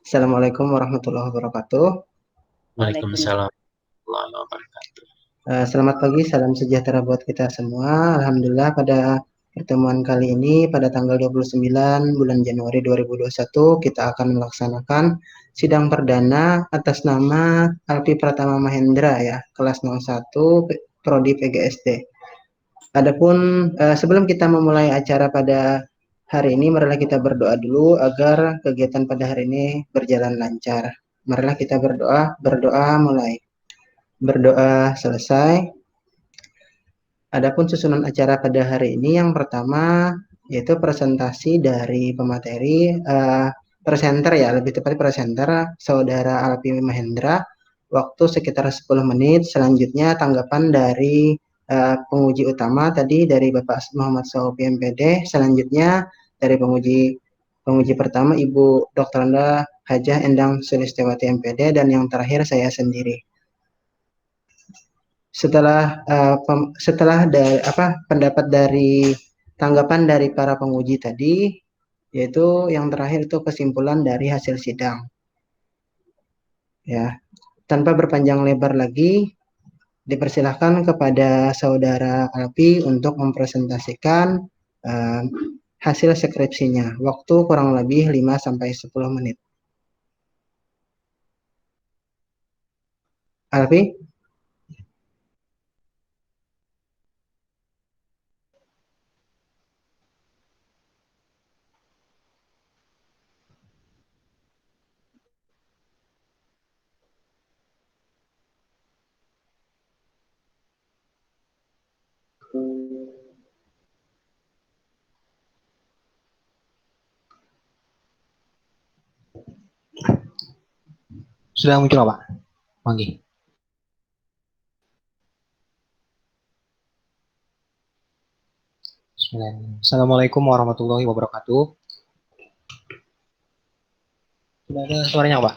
Assalamualaikum warahmatullahi wabarakatuh. Waalaikumsalam Waalaikumsalam. warahmatullahi wabarakatuh. Selamat pagi, salam sejahtera buat kita semua. Alhamdulillah pada pertemuan kali ini pada tanggal 29 bulan Januari 2021 kita akan melaksanakan sidang perdana atas nama Alpi Pratama Mahendra ya, kelas 01 Prodi PGSD. Adapun sebelum kita memulai acara pada hari ini, marilah kita berdoa dulu agar kegiatan pada hari ini berjalan lancar. Marilah kita berdoa mulai. Berdoa selesai. Adapun susunan acara pada hari ini yang pertama yaitu presentasi dari pemateri presenter ya, lebih tepat presenter Saudara Alpi Mahendra, waktu sekitar 10 menit. Selanjutnya tanggapan dari penguji utama tadi dari Bapak Muhammad Saopi MPD, selanjutnya dari penguji pertama Ibu Dr. Anda Hajah Endang Sulistiawati MPD, dan yang terakhir saya sendiri. Setelah pendapat dari tanggapan dari para penguji tadi, yaitu yang terakhir itu kesimpulan dari hasil sidang. Ya, tanpa berpanjang lebar lagi, dipersilahkan kepada Saudara Alpi untuk mempresentasikan hasil skripsinya. Waktu kurang lebih 5-10 menit. Alpi? Sudah muncul Pak? Oke. Assalamualaikum warahmatullahi wabarakatuh. Sudah ada suaranya Pak?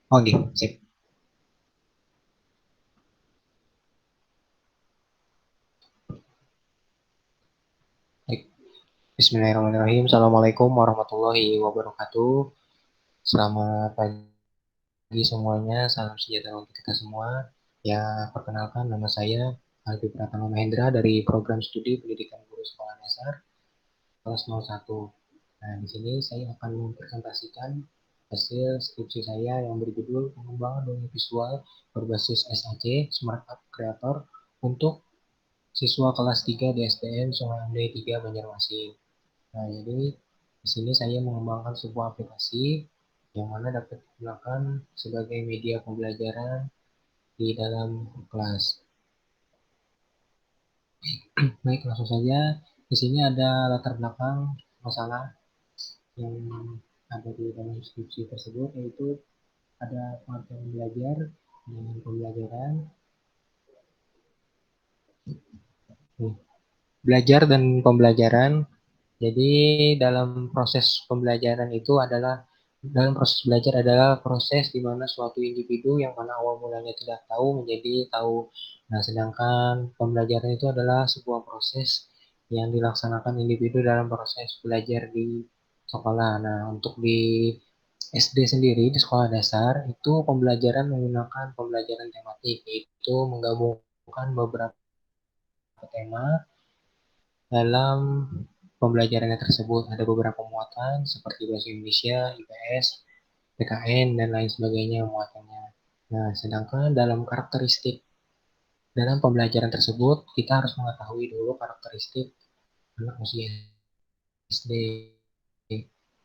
Oke, sip. Baik. Bismillahirrahmanirrahim. Assalamualaikum warahmatullahi wabarakatuh. Selamat pagi semuanya. Salam sejahtera untuk kita semua. Ya, perkenalkan nama saya Alpi Pratama Mahendra dari Program Studi Pendidikan Guru Sekolah Dasar kelas 01. Nah, di sini saya akan mempresentasikan hasil skripsi saya yang berjudul Pengembangan Dunia Visual berbasis SAC Smart Art Creator untuk siswa kelas 3 di SDN Sungai Amde 3 Banjarmasin. Nah, jadi di sini saya mengembangkan sebuah aplikasi yang mana dapat digunakan sebagai media pembelajaran di dalam kelas. Baik, langsung saja. Di sini ada latar belakang masalah yang ada di dalam skripsi tersebut, yaitu ada pengertian belajar dengan pembelajaran. Belajar dan pembelajaran. Jadi dalam proses pembelajaran itu adalah dalam proses belajar adalah proses di mana suatu individu yang mana awal mulanya tidak tahu menjadi tahu. Nah, sedangkan pembelajaran itu adalah sebuah proses yang dilaksanakan individu dalam proses belajar di sekolah. Nah, untuk di SD sendiri di sekolah dasar itu pembelajaran menggunakan pembelajaran tematik, yaitu menggabungkan beberapa tema dalam pembelajarannya tersebut. Ada beberapa muatan seperti bahasa Indonesia, IPS, PKN, dan lain sebagainya muatannya. Nah, sedangkan dalam karakteristik dalam pembelajaran tersebut, kita harus mengetahui dulu karakteristik anak usia SD.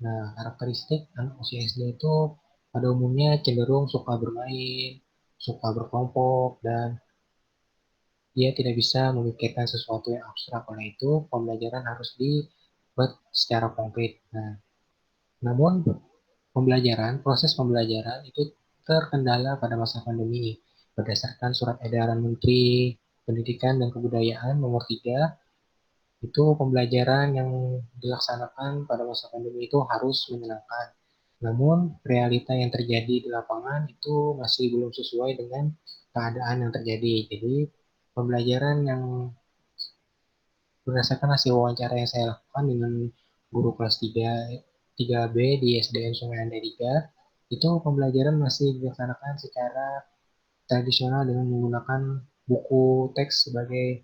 Nah, karakteristik anak usia SD itu pada umumnya cenderung suka bermain, suka berkelompok, dan dia tidak bisa memikirkan sesuatu yang abstrak. Oleh itu, pembelajaran harus dibuat secara konkret. Nah, namun proses pembelajaran itu terkendala pada masa pandemi. Berdasarkan surat edaran Menteri Pendidikan dan Kebudayaan nomor 3, itu pembelajaran yang dilaksanakan pada masa pandemi itu harus menyenangkan. Namun realita yang terjadi di lapangan itu masih belum sesuai dengan keadaan yang terjadi. Jadi pembelajaran yang berdasarkan hasil wawancara yang saya lakukan dengan guru kelas 3 3B di SDN Sungai Ande 3, Itu pembelajaran masih dilaksanakan secara tradisional dengan menggunakan buku teks sebagai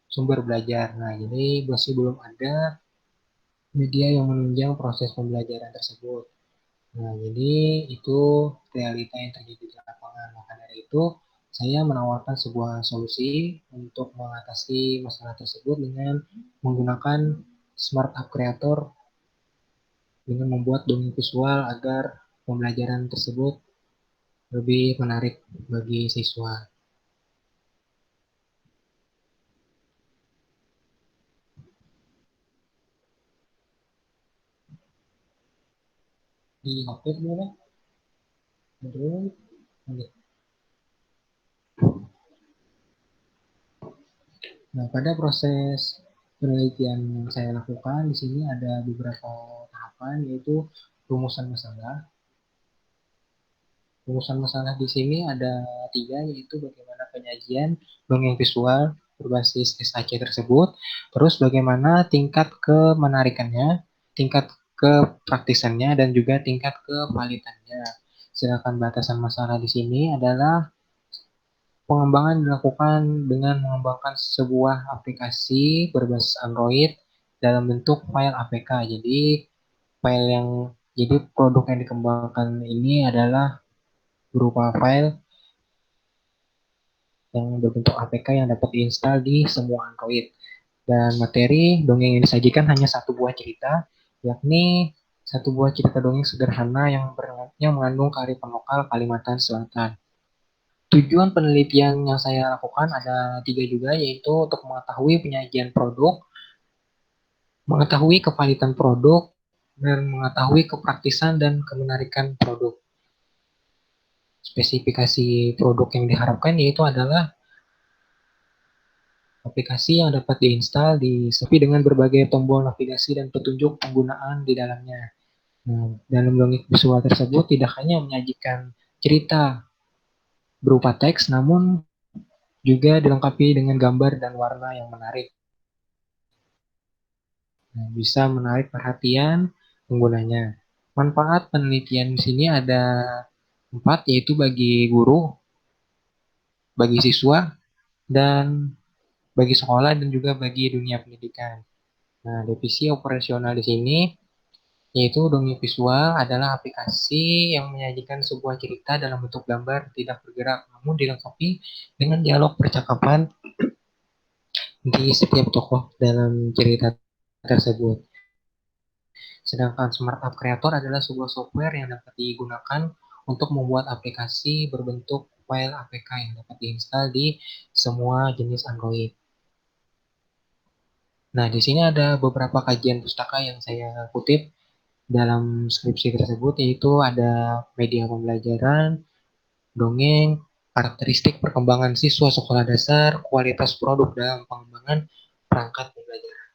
sumber belajar. Nah, jadi masih belum ada media yang menunjang proses pembelajaran tersebut. Nah, jadi itu realita yang terjadi di lapangan. Maka dari itu, saya menawarkan sebuah solusi untuk mengatasi masalah tersebut dengan menggunakan Smart App Creator dengan membuat dongeng visual agar pembelajaran tersebut lebih menarik bagi siswa. Di HP gimana? Android? Nah, pada proses penelitian yang saya lakukan di sini ada beberapa tahapan, yaitu rumusan masalah. Rumusan masalah di sini ada tiga, yaitu bagaimana penyajian dongeng visual berbasis SAC tersebut, terus bagaimana tingkat kemenarikannya, tingkat kepraktisannya, dan juga tingkat kevalidannya. Sedangkan batasan masalah di sini adalah pengembangan dilakukan dengan mengembangkan sebuah aplikasi berbasis Android dalam bentuk file APK. File yang jadi produk yang dikembangkan ini adalah berupa file yang berbentuk APK yang dapat diinstal di semua Android. Dan materi dongeng yang disajikan hanya satu buah cerita, yakni satu buah cerita dongeng sederhana yang mengandung kearifan lokal Kalimantan Selatan. Tujuan penelitian yang saya lakukan ada tiga juga, yaitu untuk mengetahui penyajian produk, mengetahui kevalitan produk, dan mengetahui kepraktisan dan kemenarikan produk. Spesifikasi produk yang diharapkan yaitu adalah aplikasi yang dapat diinstal di sepi dengan berbagai tombol navigasi dan petunjuk penggunaan di dalamnya. Nah, dalam dongeng visual tersebut tidak hanya menyajikan cerita berupa teks, namun juga dilengkapi dengan gambar dan warna yang menarik. Nah, bisa menarik perhatian penggunanya. Manfaat penelitian di sini ada empat, yaitu bagi guru, bagi siswa, dan bagi sekolah, dan juga bagi dunia pendidikan. Nah, divisi operasional di sini yaitu dongeng visual adalah aplikasi yang menyajikan sebuah cerita dalam bentuk gambar tidak bergerak, namun dilengkapi dengan dialog percakapan di setiap tokoh dalam cerita tersebut. Sedangkan Smart App Creator adalah sebuah software yang dapat digunakan untuk membuat aplikasi berbentuk file APK yang dapat diinstal di semua jenis Android. Nah, di sini ada beberapa kajian pustaka yang saya kutip dalam skripsi tersebut, yaitu ada media pembelajaran, dongeng, karakteristik perkembangan siswa sekolah dasar, kualitas produk dalam pengembangan perangkat pembelajaran.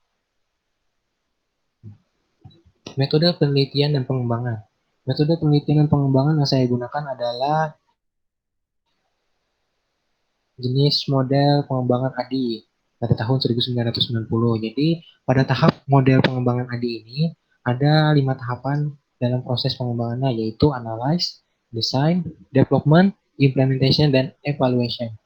Metode penelitian dan pengembangan. Metode penelitian dan pengembangan yang saya gunakan adalah jenis model pengembangan ADI pada tahun 1990. Jadi, pada tahap model pengembangan ADI ini ada 5 tahapan dalam proses pengembangannya, yaitu analyze, design, development, implementation, dan evaluation.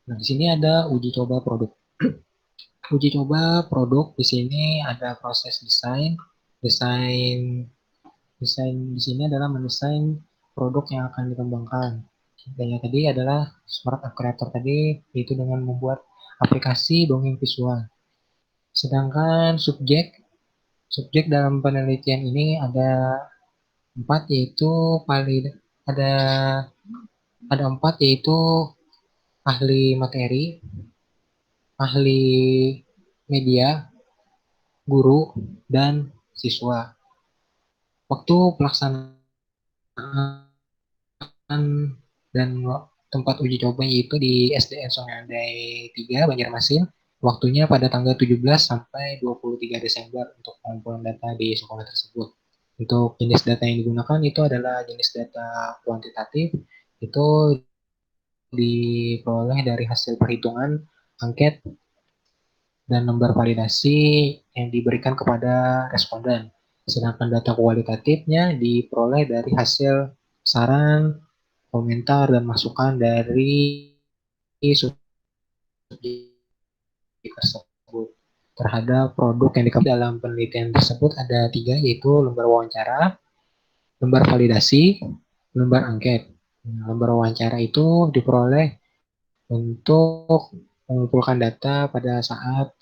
Nah, di sini ada uji coba produk. Uji coba produk di sini ada proses desain. Desain desain di sini adalah mendesain produk yang akan dikembangkan. Dan yang tadi adalah Smart App Creator tadi, yaitu dengan membuat aplikasi dongeng visual. Sedangkan subjek dalam penelitian ini ada empat, yaitu paling ada ada empat, yaitu ahli materi, ahli media, guru, dan siswa. Waktu pelaksanaan dan tempat uji coba yaitu di SDN Sungai Andai 3 Banjarmasin. Waktunya pada tanggal 17 sampai 23 Desember untuk pengumpulan data di sekolah tersebut. Untuk jenis data yang digunakan itu adalah jenis data kuantitatif, itu diperoleh dari hasil perhitungan angket dan lembar validasi yang diberikan kepada responden. Sedangkan data kualitatifnya diperoleh dari hasil saran, komentar, dan masukan dari subjek tersebut terhadap produk yang dikembangkan. Dalam penelitian tersebut ada 3, yaitu lembar wawancara, lembar validasi, lembar angket. Lembar wawancara itu diperoleh untuk mengumpulkan data pada saat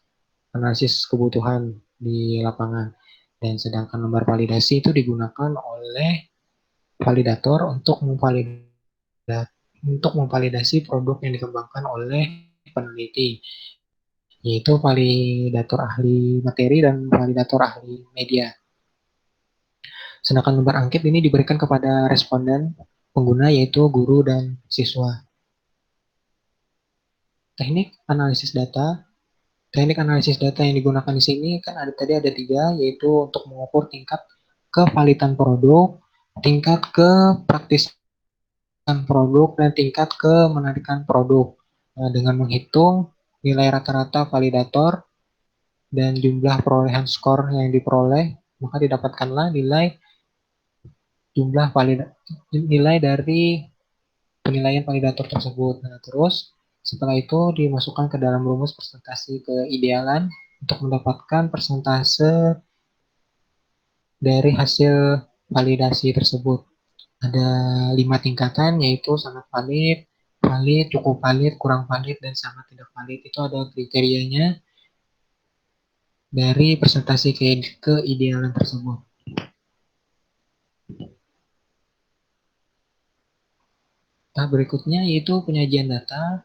analisis kebutuhan di lapangan. Dan sedangkan lembar validasi itu digunakan oleh validator untuk memvalidasi produk yang dikembangkan oleh peneliti, yaitu validator ahli materi dan validator ahli media. Sedangkan lembar angket ini diberikan kepada responden pengguna, yaitu guru dan siswa. Teknik analisis data. Teknik analisis data yang digunakan di sini kan tadi ada 3, yaitu untuk mengukur tingkat kevalidan produk, tingkat kepraktisan produk, dan tingkat kemenarikan produk. Nah, dengan menghitung nilai rata-rata validator dan jumlah perolehan skor yang diperoleh, maka didapatkanlah nilai dari penilaian validator tersebut. Nah, terus setelah itu dimasukkan ke dalam rumus presentasi keidealan untuk mendapatkan persentase dari hasil validasi tersebut. Ada 5 tingkatan, yaitu sangat valid, valid, cukup valid, kurang valid, dan sangat tidak valid. Itu ada kriterianya dari presentasi keidealan tersebut. Nah, berikutnya yaitu penyajian data.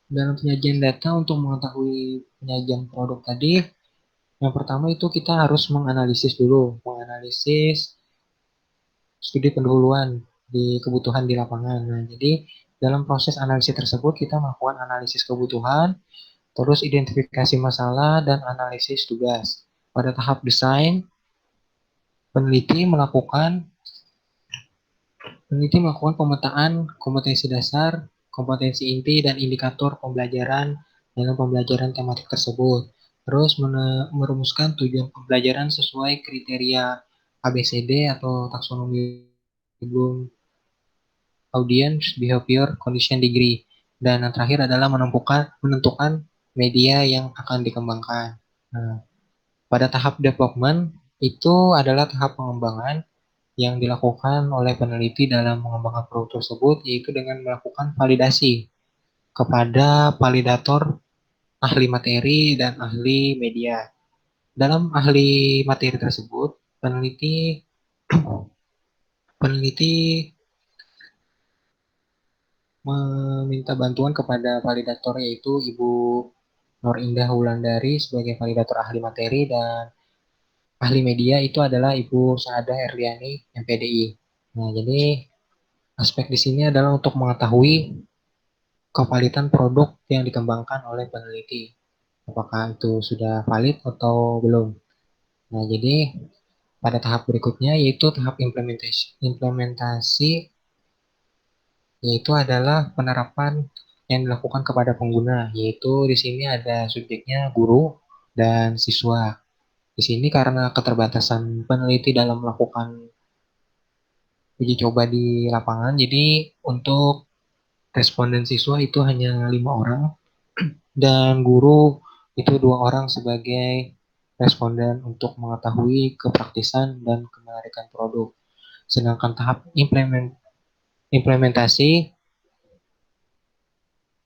Dalam penyajian data untuk mengetahui penyajian produk tadi, yang pertama itu kita harus menganalisis dulu, menganalisis studi pendahuluan di kebutuhan di lapangan. Nah, jadi dalam proses analisis tersebut kita melakukan analisis kebutuhan, terus identifikasi masalah dan analisis tugas. Pada tahap desain, peneliti melakukan pemetaan kompetensi dasar, kompetensi inti, dan indikator pembelajaran dalam pembelajaran tematik tersebut. Terus merumuskan tujuan pembelajaran sesuai kriteria ABCD atau taksonomi Bloom, Audience Behavior Condition Degree. Dan yang terakhir adalah menentukan media yang akan dikembangkan. Nah, pada tahap development itu adalah tahap pengembangan yang dilakukan oleh peneliti dalam mengembangkan produk tersebut, yaitu dengan melakukan validasi kepada validator ahli materi dan ahli media. Dalam ahli materi tersebut, peneliti peneliti meminta bantuan kepada validator, yaitu Ibu Nur Indah Wulandari sebagai validator ahli materi, dan ahli media itu adalah Ibu Saadah Erliani MPDI. Nah, jadi aspek di sini adalah untuk mengetahui kevalidan produk yang dikembangkan oleh peneliti. Apakah itu sudah valid atau belum. Nah, jadi pada tahap berikutnya yaitu tahap implementasi, yaitu adalah penerapan yang dilakukan kepada pengguna, yaitu di sini ada subjeknya guru dan siswa. Di sini karena keterbatasan peneliti dalam melakukan uji coba di lapangan, jadi untuk responden siswa itu hanya 5 orang, dan guru itu 2 orang sebagai responden untuk mengetahui kepraktisan dan kemenarikan produk. Sedangkan tahap implementasi,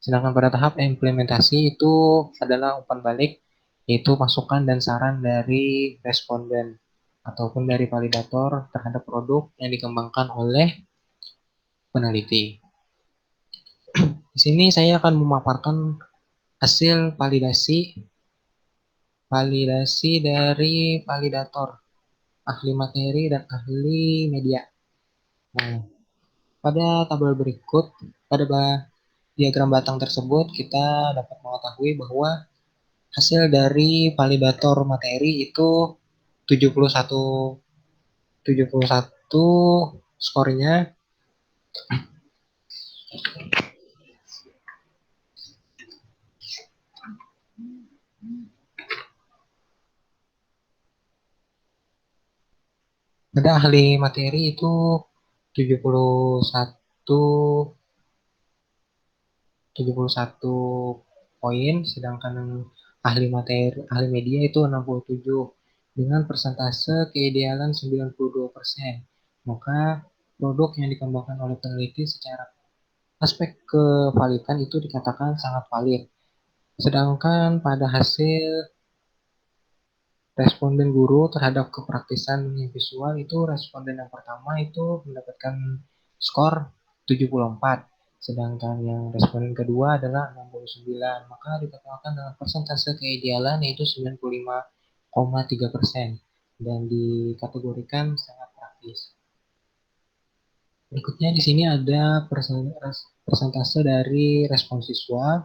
sedangkan pada tahap implementasi itu adalah umpan balik, yaitu masukan dan saran dari responden ataupun dari validator terhadap produk yang dikembangkan oleh peneliti. Di sini saya akan memaparkan hasil validasi dari validator ahli materi dan ahli media. Nah, pada tabel berikut, pada diagram batang tersebut, kita dapat mengetahui bahwa hasil dari validator materi itu 71 71 skornya, Ada ahli materi itu 71 71 poin, sedangkan ahli media itu 67 dengan persentase keidealan 92%. Maka produk yang dikembangkan oleh peneliti secara aspek kevalidan itu dikatakan sangat valid. Sedangkan pada hasil responden guru terhadap kepraktisan visual itu responden yang pertama itu mendapatkan skor 74, sedangkan yang responden kedua adalah 69, maka dikatakan dengan persentase keidealan yaitu 95,3% dan dikategorikan sangat praktis. Berikutnya di sini ada persentase dari respon siswa.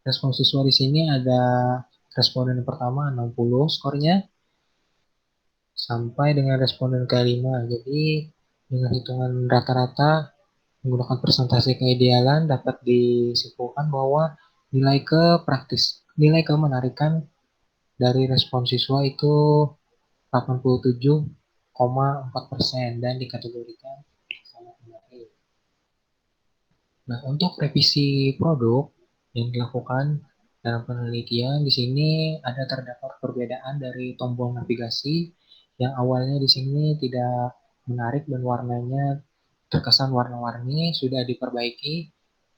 Respon siswa di sini ada responden pertama 60 skornya sampai dengan responden kelima. Jadi dengan hitungan rata-rata menggunakan persentase keidealan dapat disimpulkan bahwa nilai kemenarikan dari respon siswa itu 87,4% dan dikategorikan sangat menarik. Nah, untuk revisi produk yang dilakukan dalam penelitian di sini ada terdapat perbedaan dari tombol navigasi yang awalnya di sini tidak menarik dan warnanya terkesan warna-warni sudah diperbaiki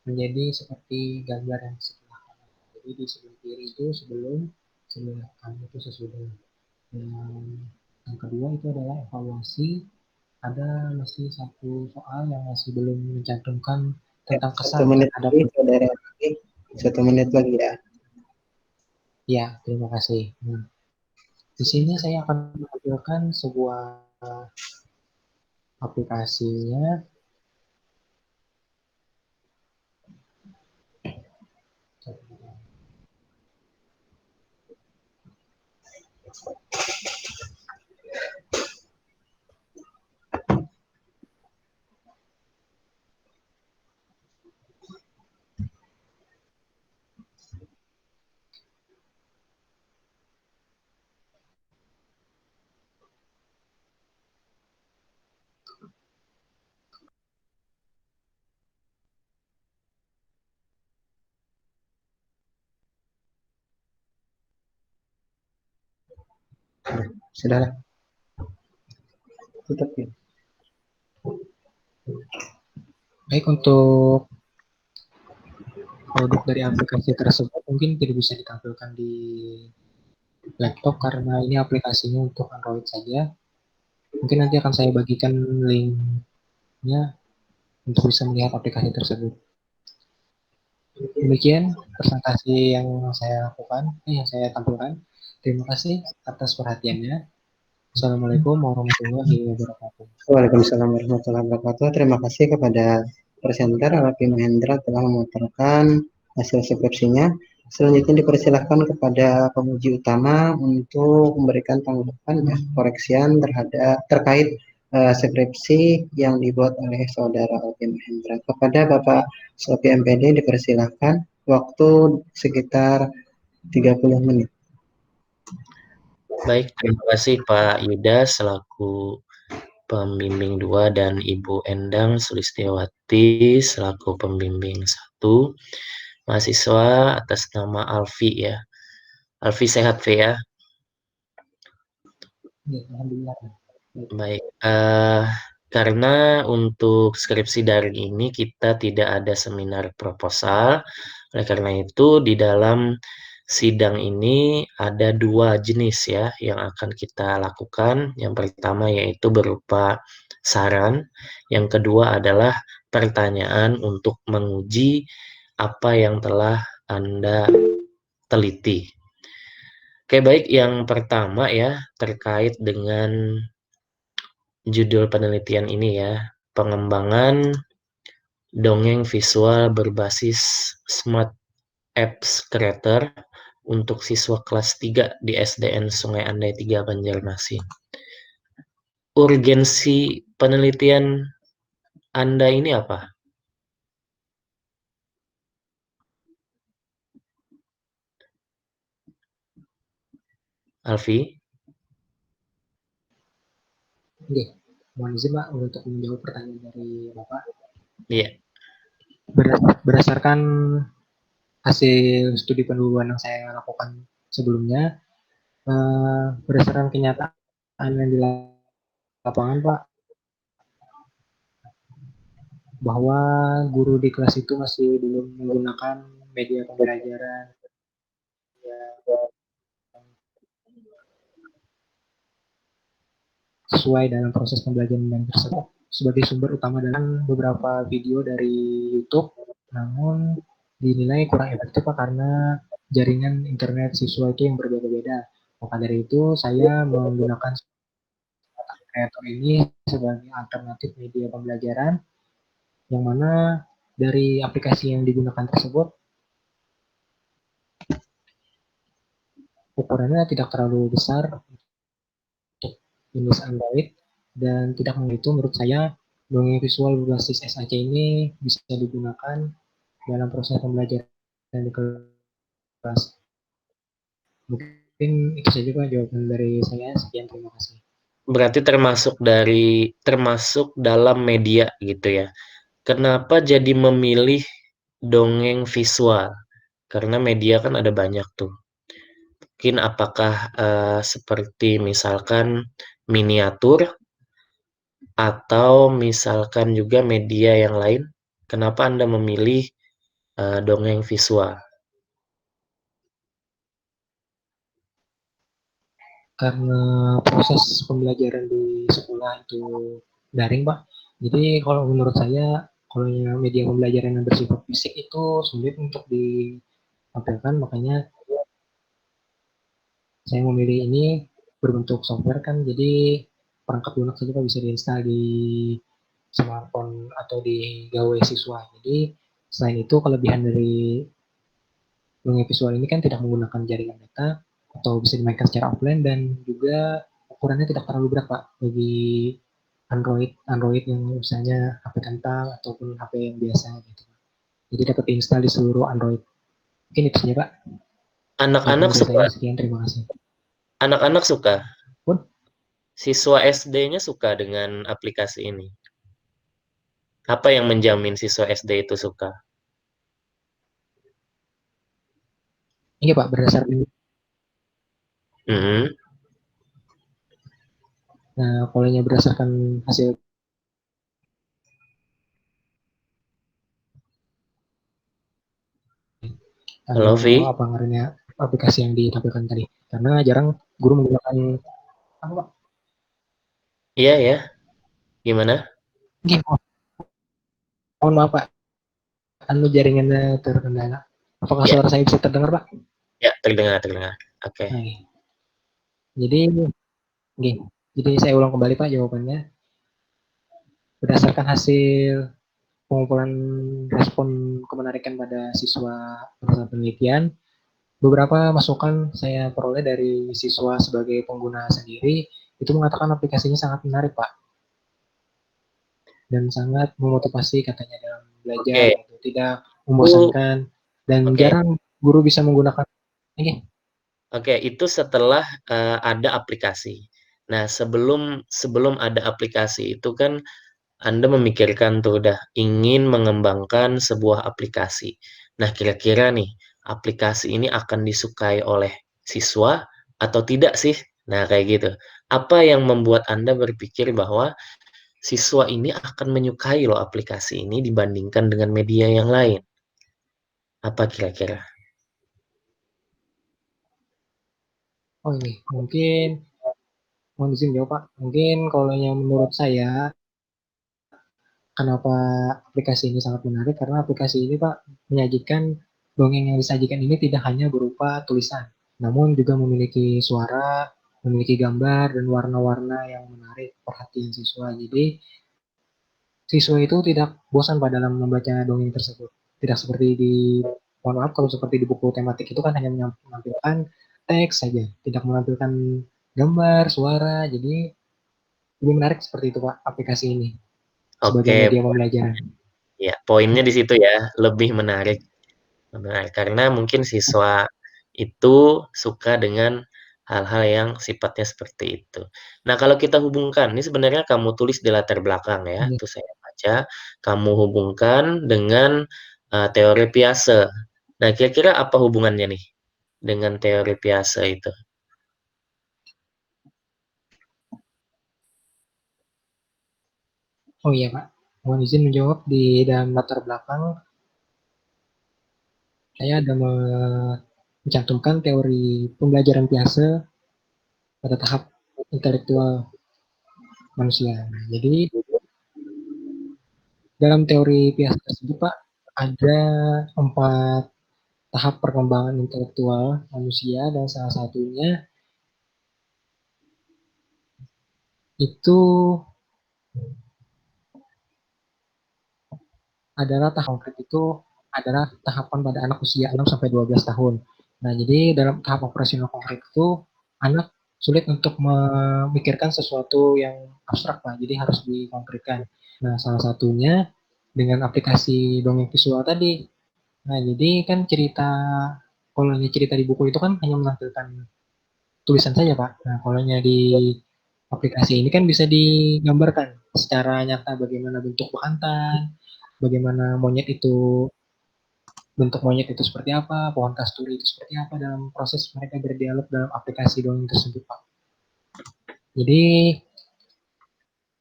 menjadi seperti gambar yang sebelah kanan. Jadi di sebelah kiri itu sebelum, sebelah kanan itu sesudah. Yang kedua itu adalah evaluasi. Ada masih satu soal yang masih belum mencantumkan Ya, tentang satu kesan menit terhadap. lagi, saudara lagi. 1 menit lagi ya. Ya, terima kasih. Di sini saya akan menampilkan sebuah aplikasinya. Sudah tutup ya. Baik, untuk produk dari aplikasi tersebut mungkin tidak bisa ditampilkan di laptop karena ini aplikasinya untuk Android saja. Mungkin nanti akan saya bagikan linknya untuk bisa melihat aplikasi tersebut. Demikian presentasi yang saya lakukan, yang saya tampilkan. Terima kasih atas perhatiannya. Assalamualaikum warahmatullahi wabarakatuh. Waalaikumsalam warahmatullahi wabarakatuh. Terima kasih kepada presenter Alfi Mahendra telah memaparkan hasil skripsinya. Selanjutnya dipersilahkan kepada penguji utama untuk memberikan tanggapan ya, koreksian terkait skripsi yang dibuat oleh saudara Alfi Mahendra. Kepada Bapak Sofi MPD dipersilahkan waktu sekitar 30 menit. Baik, terima kasih Pak Yuda selaku pembimbing 2 dan Ibu Endang Sulistiawati selaku pembimbing 1. Mahasiswa atas nama Alfi ya. Alfi sehat V ya. Ya, alhamdulillah. Baik, karena untuk skripsi daring ini kita tidak ada seminar proposal, oleh karena itu di dalam sidang ini ada 2 jenis ya yang akan kita lakukan. Yang pertama yaitu berupa saran, yang kedua adalah pertanyaan untuk menguji apa yang telah Anda teliti. Oke, baik, yang pertama ya terkait dengan judul penelitian ini ya, pengembangan dongeng visual berbasis Smart Apps Creator untuk siswa kelas 3 di SDN Sungai Andai 3 Banjarmasin. Urgensi penelitian Anda ini apa? Alfi? Oke, mohon izin Pak untuk menjawab pertanyaan dari Bapak. Iya. Berdasarkan hasil studi pendahuluan yang saya lakukan sebelumnya, berdasarkan kenyataan yang di lapangan Pak, bahwa guru di kelas itu masih belum menggunakan media pembelajaran sesuai dalam proses pembelajaran dan tersebut sebagai sumber utama dalam beberapa video dari YouTube, namun dinilai kurang efektif Pak karena jaringan internet siswa itu yang berbeda-beda. Maka dari itu saya menggunakan kreator ini sebagai alternatif media pembelajaran yang mana dari aplikasi yang digunakan tersebut ukurannya tidak terlalu besar untuk jenis Android dan tidak itu menurut saya dongeng visual berbasis SAC ini bisa digunakan dalam proses pembelajaran di kelas. Mungkin itu saja Pak jawaban dari saya. Sekian, terima kasih. Berarti termasuk dalam media gitu ya. Kenapa jadi memilih dongeng visual? Karena media kan ada banyak tuh. Mungkin apakah seperti misalkan miniatur atau misalkan juga media yang lain? Kenapa Anda memilih dongeng visual? Karena proses pembelajaran di sekolah itu daring Pak, jadi kalau menurut saya kalau media pembelajaran yang bersifat fisik itu sulit untuk ditampilkan, makanya saya memilih ini berbentuk software kan, jadi perangkat lunak saja Pak bisa diinstal di smartphone atau di gawai siswa. Jadi selain itu kelebihan dari dongeng visual ini kan tidak menggunakan jaringan data atau bisa dimainkan secara offline dan juga ukurannya tidak terlalu berat Pak bagi Android yang misalnya HP kentang ataupun HP yang biasa gitu. Jadi dapat install di seluruh Android. Mungkin itu saja Pak. Jawaban Anak-anak dari suka, saya sekian, terima kasih. anak-anak suka, Pun siswa SD-nya suka dengan aplikasi ini. Apa yang menjamin siswa SD itu suka? ini Pak berdasarkan Mm-mm. kalau berdasarkan hasil Halo, Vi? apa namanya aplikasi yang ditampilkan tadi. Karena jarang guru menggunakan apa Pak? Iya ya, gimana? Gini, mohon maaf Pak, anu jaringannya terkendala. Apakah Ya, suara saya bisa terdengar Pak? ya terdengar, terdengar. Oke. Nah, jadi gini, jadi saya ulang kembali Pak jawabannya. Berdasarkan hasil pengumpulan respon kemenarikan pada siswa berdasarkan penelitian, beberapa masukan saya peroleh dari siswa sebagai pengguna sendiri itu mengatakan aplikasinya sangat menarik Pak dan sangat memotivasi katanya dalam belajar Oke, gitu, tidak itu membosankan dan oke. jarang guru bisa menggunakan ini. Oke, itu setelah ada aplikasi. Nah, sebelum sebelum ada aplikasi itu kan Anda memikirkan tuh udah ingin mengembangkan sebuah aplikasi. Nah, kira-kira nih, aplikasi ini akan disukai oleh siswa atau tidak sih? Nah, kayak gitu. Apa yang membuat Anda berpikir bahwa siswa ini akan menyukai loh aplikasi ini dibandingkan dengan media yang lain? Apa kira-kira? Oh ini mungkin mohon izin jawab Pak. Mungkin kalau yang menurut saya kenapa aplikasi ini sangat menarik karena aplikasi ini Pak menyajikan dongeng yang disajikan ini tidak hanya berupa tulisan, namun juga memiliki suara, memiliki gambar dan warna-warna yang menarik perhatian siswa. Jadi siswa itu tidak bosan pada dalam membaca dongeng tersebut. Tidak seperti di mohon maaf kalau seperti di buku tematik itu kan hanya menampilkan teks saja, tidak menampilkan gambar, suara. Jadi lebih menarik seperti itu Pak aplikasi ini sebagai Oke, media pembelajaran. ya, poinnya di situ ya, lebih menarik. Karena mungkin siswa itu suka dengan hal-hal yang sifatnya seperti itu. Nah, kalau kita hubungkan, ini sebenarnya kamu tulis di latar belakang ya, Iya. tuh saya baca, kamu hubungkan dengan teori Piase. Nah, kira-kira apa hubungannya nih dengan teori Piase itu? Oh iya Pak, mohon izin menjawab di dalam latar belakang saya ada mencantumkan teori pembelajaran Piase pada tahap intelektual manusia. Nah, jadi dalam teori Piase tersebut Pak ada 4 tahap perkembangan intelektual manusia dan salah satunya itu adalah tahap konkret itu adalah tahapan pada anak usia 6 sampai 12 tahun. Nah, jadi dalam tahap operasional konkret itu anak sulit untuk memikirkan sesuatu yang abstrak, Pak. Jadi harus dikonkretkan. Nah, salah satunya dengan aplikasi dongeng visual tadi. Nah, jadi kan kalau ini cerita di buku itu kan hanya menampilkan tulisan saja, Pak. Nah, kalau di aplikasi ini kan bisa digambarkan secara nyata bagaimana bentuk bekantan, bagaimana bentuk monyet itu seperti apa, pohon kasturi itu seperti apa dalam proses mereka berdialog dalam aplikasi dongeng tersebut, Pak. Jadi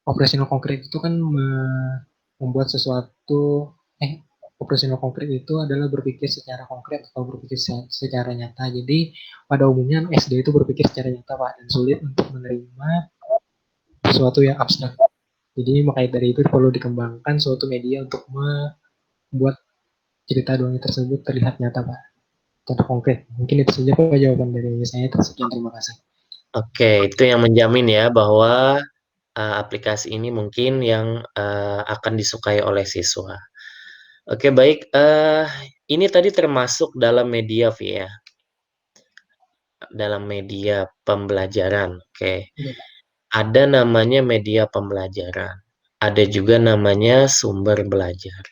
operasional konkret itu kan membuat sesuatu, operasional konkret itu adalah berpikir secara konkret atau berpikir secara nyata. Jadi pada umumnya SD itu berpikir secara nyata, Pak, dan sulit untuk menerima sesuatu yang abstrak. Jadi makanya dari itu perlu dikembangkan suatu media untuk membuat cerita dongeng tersebut terlihat nyata, Pak. Contoh konkret. Mungkin itu saja Pak jawaban dari saya. Sekian, terima kasih. Oke, itu yang menjamin ya bahwa aplikasi ini mungkin yang akan disukai oleh siswa. Oke, baik. Ini tadi termasuk dalam media, Vi, ya. Dalam media pembelajaran. Oke. Iya, Pak. Ada namanya media pembelajaran. Ada juga namanya sumber belajar.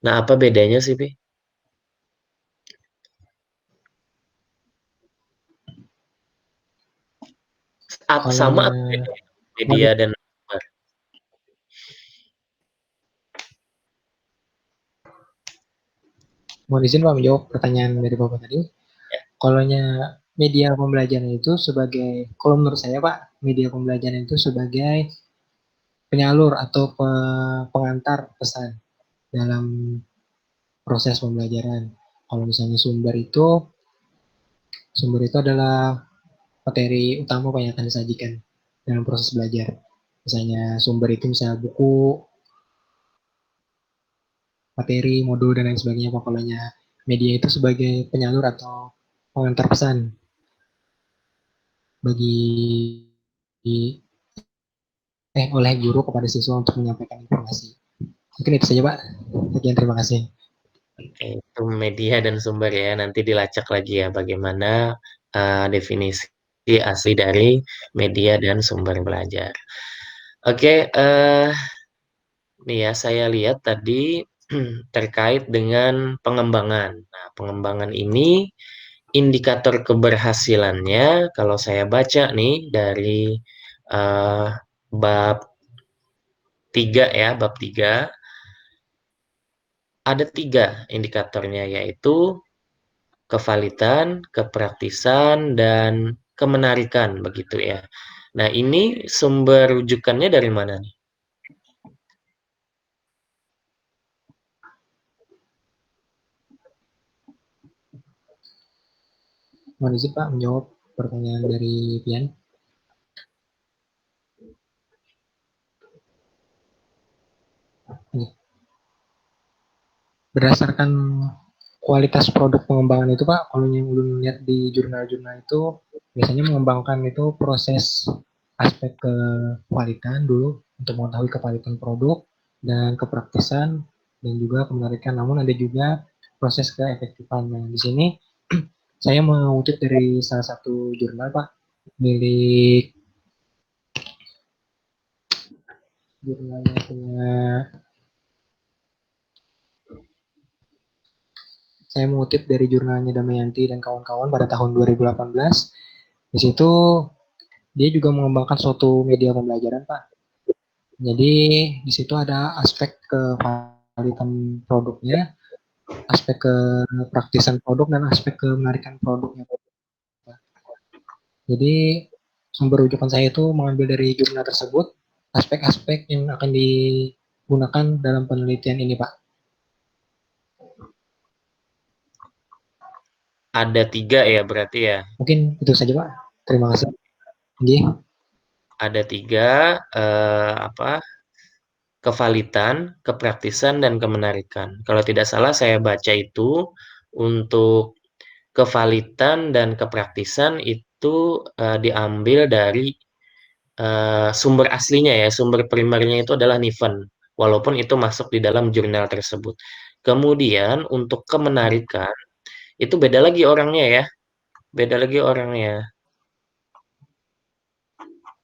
Nah, apa bedanya sih, Vi? Sama Kalaunya apa bedanya media mohon, dan sumber? mohon izin Pak menjawab pertanyaan dari Bapak tadi. Ya. Kalaunya media pembelajaran itu sebagai, kalau menurut saya Pak, media pembelajaran itu sebagai penyalur atau pengantar pesan dalam proses pembelajaran. Kalau misalnya sumber itu adalah materi utama Pak yang akan disajikan dalam proses belajar. Misalnya sumber itu misalnya buku, materi, modul, dan lain sebagainya. Pokoknya media itu sebagai penyalur atau pengantar pesan bagi oleh guru kepada siswa untuk menyampaikan informasi. Mungkin itu saja Pak. Sekian, terima kasih. Oke, itu media dan sumber ya. Nanti dilacak lagi ya bagaimana definisi asli dari media dan sumber belajar. Oke, nih ya saya lihat tadi terkait dengan pengembangan. Nah, pengembangan ini indikator keberhasilannya kalau saya baca nih dari eh, bab 3 ya, bab 3 ada 3 indikatornya yaitu kevalidan, kepraktisan, dan kemenarikan begitu ya. Nah, ini sumber rujukannya dari mana nih? Mohon izin Pak menjawab pertanyaan dari Pian. Berdasarkan kualitas produk pengembangan itu Pak, kalau yang ulun lihat di jurnal-jurnal itu biasanya mengembangkan itu proses aspek kekualitan dulu untuk mengetahui kevalitan produk dan kepraktisan dan juga kemenarikan. Namun ada juga proses keefektifan. Nah, di sini saya mengutip dari salah satu jurnal Pak, milik jurnalnya punya, saya mengutip dari jurnalnya Damayanti dan kawan-kawan pada tahun 2018. Di situ dia juga mengembangkan suatu media pembelajaran, Pak. Jadi di situ ada aspek kevalitan produknya, aspek kepraktisan produk, dan aspek kemenarikan produknya. Jadi sumber rujukan saya itu mengambil dari jurnal tersebut, aspek-aspek yang akan digunakan dalam penelitian ini, Pak. Ada 3 ya berarti ya? Mungkin itu saja, Pak. Terima kasih. Nggih. Ada 3 kevalitan, kepraktisan, dan kemenarikan. Kalau tidak salah saya baca itu untuk kevalitan dan kepraktisan itu diambil dari sumber aslinya ya, sumber primernya itu adalah Niven, walaupun itu masuk di dalam jurnal tersebut. Kemudian untuk kemenarikan itu beda lagi orangnya ya, beda lagi orangnya.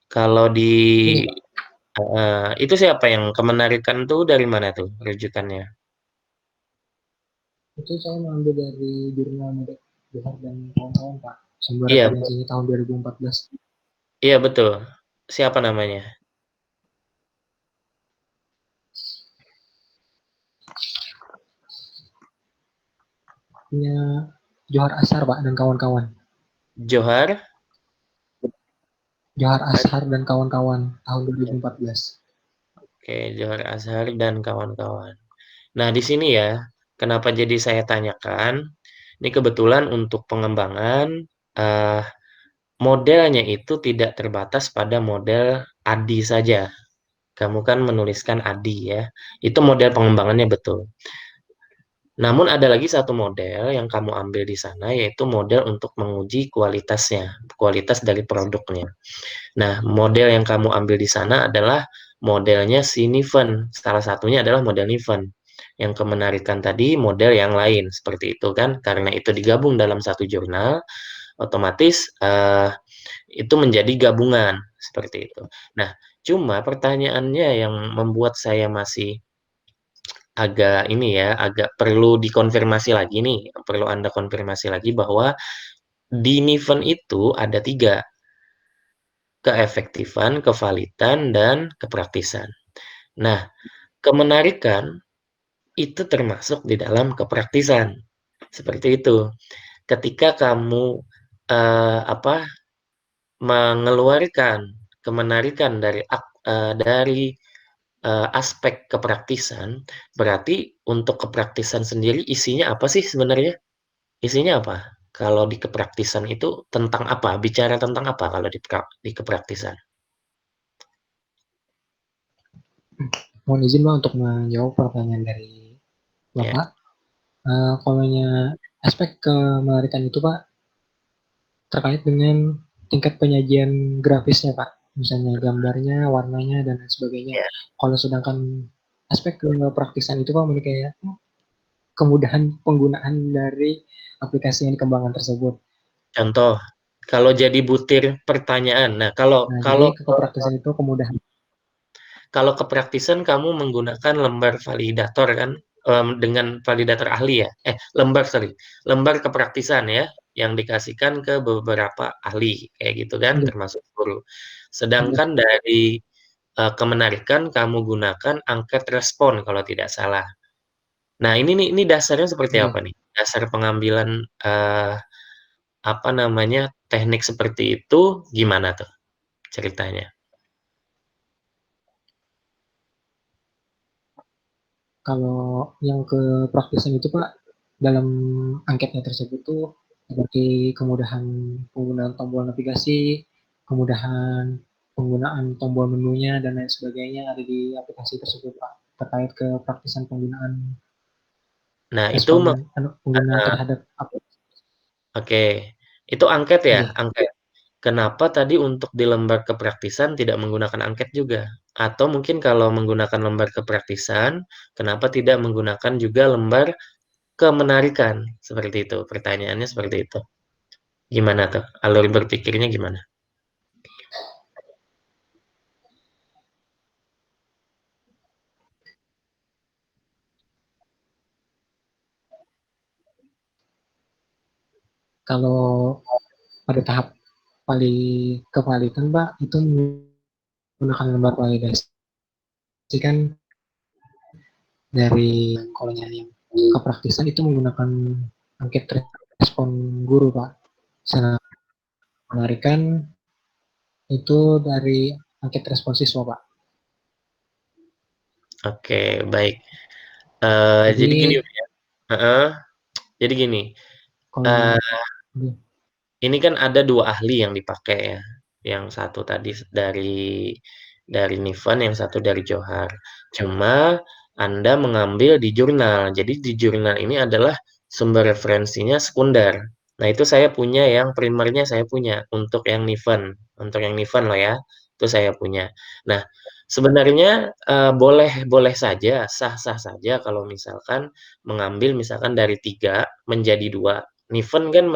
Kalau di Ini, Pak. itu siapa yang kemenarikan tuh dari mana tuh rujukannya? Itu saya mengambil dari jurnal Medek Johar dan kawan-kawan, Pak. Sumber Iya, referensinya tahun 2014. iya betul. Siapa namanya? Punya Johar Ashar, Pak, dan kawan-kawan. Johar. Johar Ashar dan kawan-kawan tahun 2014. Oke, Johar Azhar dan kawan-kawan. Nah, di sini ya, kenapa jadi saya tanyakan? Ini kebetulan untuk pengembangan eh, modelnya itu tidak terbatas pada model ADI saja. Kamu kan menuliskan ADI ya. Itu model pengembangannya betul. Namun ada lagi satu model yang kamu ambil di sana, yaitu model untuk menguji kualitasnya, kualitas dari produknya. Nah, model yang kamu ambil di sana adalah modelnya si Niven. Salah satunya adalah model Niven. Yang kemenarikan tadi model yang lain, seperti itu kan. Karena itu digabung dalam satu jurnal, otomatis itu menjadi gabungan, seperti itu. Nah, cuma pertanyaannya yang membuat saya masih agak ini ya, agak perlu dikonfirmasi lagi nih, perlu Anda konfirmasi lagi bahwa di Niven itu ada 3, keefektifan, kevalitan, dan kepraktisan. Nah, kemenarikan itu termasuk di dalam kepraktisan. Seperti itu. Ketika kamu apa mengeluarkan kemenarikan dari aspek kepraktisan, berarti untuk kepraktisan sendiri isinya apa sih sebenarnya? Isinya apa? Kalau di kepraktisan itu tentang apa? Bicara tentang apa kalau di kepraktisan? Mohon izin, Pak, untuk menjawab pertanyaan dari Ya, Bapak. Kalau aspek kemenarikan itu, Pak, terkait dengan tingkat penyajian grafisnya, Pak. Misalnya gambarnya, warnanya, dan lain sebagainya. ya. Kalau sedangkan aspek kepraktisan itu, Pak, menurut kayak kemudahan penggunaan dari aplikasi yang dikembangkan tersebut. Contoh, kalau jadi butir pertanyaan. Nah, kalau Nah, jadi kalau kepraktisan itu kemudahan. kalau kepraktisan kamu menggunakan lembar validator kan, dengan validator ahli ya. Lembar sorry, lembar kepraktisan ya, yang dikasihkan ke beberapa ahli kayak gitu kan, Iya, termasuk guru. iya, Sedangkan dari kemenarikan kamu gunakan angket respon kalau tidak salah. Nah, ini dasarnya seperti iya. apa nih? Dasar pengambilan apa namanya teknik seperti itu gimana tuh ceritanya? Kalau yang kepraktisan itu, Pak, dalam angketnya tersebut tuh seperti kemudahan penggunaan tombol navigasi, kemudahan penggunaan tombol menunya, dan lain sebagainya ada di aplikasi tersebut, Pak. Terkait kepraktisan penggunaan Nah, itu responden pengguna eh, terhadap aplikasi. oke, itu angket ya, Iya. angket. Kenapa tadi untuk di lembar kepraktisan tidak menggunakan angket juga? Atau mungkin kalau menggunakan lembar kepraktisan, kenapa tidak menggunakan juga lembar kemenarikan? Seperti itu, pertanyaannya seperti itu. Gimana tuh? Alur berpikirnya gimana? Kalau pada tahap kevalidan Pak itu menggunakan lembar validasi kan dari kalau yang kepraktisan itu menggunakan angket respon guru Pak. Sangat menarikan itu dari angket respon siswa Pak. Oke, baik. Jadi Jadi gini ya. Jadi gini, kalau ini kan ada 2 ahli yang dipakai ya. Yang satu tadi dari Niven, yang satu dari Johar. Cuma Anda mengambil di jurnal. Jadi di jurnal ini adalah sumber referensinya sekunder. Nah, itu saya punya, yang primernya saya punya untuk yang Niven. Untuk yang Niven loh ya, itu saya punya. Nah, sebenarnya boleh boleh saja, sah-sah saja kalau misalkan mengambil misalkan dari 3 menjadi 2. Niven kan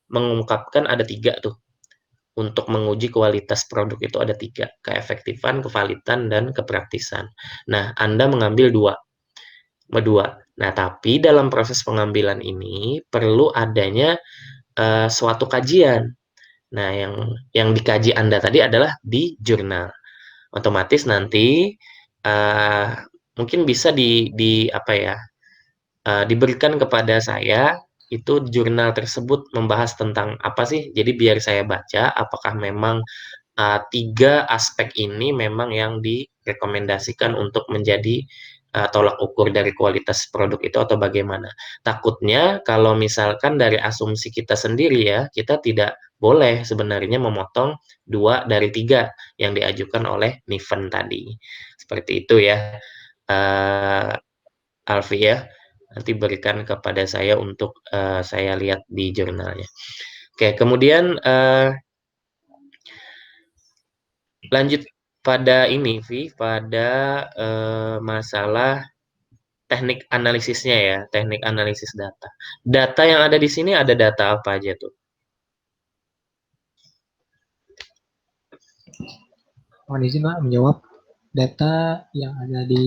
mengungkapkan ada 3 tuh. Untuk menguji kualitas produk itu ada 3, keefektifan, kevalidan, dan kepraktisan. Nah, Anda mengambil dua. Nah, tapi dalam proses pengambilan ini perlu adanya suatu kajian. Nah, yang dikaji Anda tadi adalah di jurnal. Otomatis nanti uh, mungkin bisa di apa ya, diberikan kepada saya itu jurnal tersebut membahas tentang apa sih. Jadi biar saya baca apakah memang 3 aspek ini memang yang direkomendasikan untuk menjadi tolak ukur dari kualitas produk itu atau bagaimana. Takutnya kalau misalkan dari asumsi kita sendiri ya, kita tidak boleh sebenarnya memotong 2 dari 3 yang diajukan oleh Niven tadi. Seperti itu ya, Alfi ya. Nanti berikan kepada saya untuk saya lihat di jurnalnya. Oke, kemudian lanjut pada ini, Vi, pada masalah teknik analisisnya ya, teknik analisis data. Data yang ada di sini ada data apa aja tuh? mohon izin Pak menjawab data yang ada di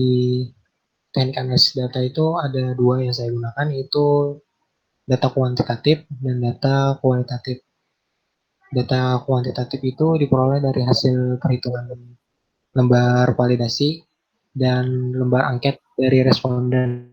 teknik analisis data itu ada 2 yang saya gunakan yaitu data kuantitatif dan data kualitatif. Data kuantitatif itu diperoleh dari hasil perhitungan lembar validasi dan lembar angket dari responden.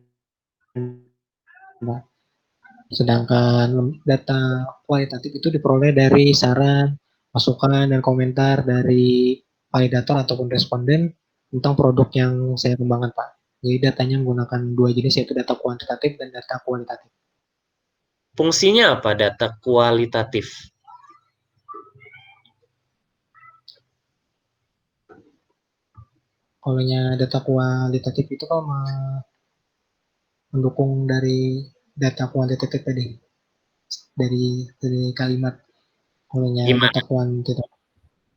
Sedangkan data kualitatif itu diperoleh dari saran, masukan, dan komentar dari validator ataupun responden tentang produk yang saya kembangkan, Pak. Jadi datanya menggunakan 2 jenis yaitu data kuantitatif dan data kualitatif. Fungsinya apa data kualitatif? Kalau data kualitatif itu kan mendukung dari data kuantitatif tadi, dari kalimat. Kalau Gimana? data kuantitatif,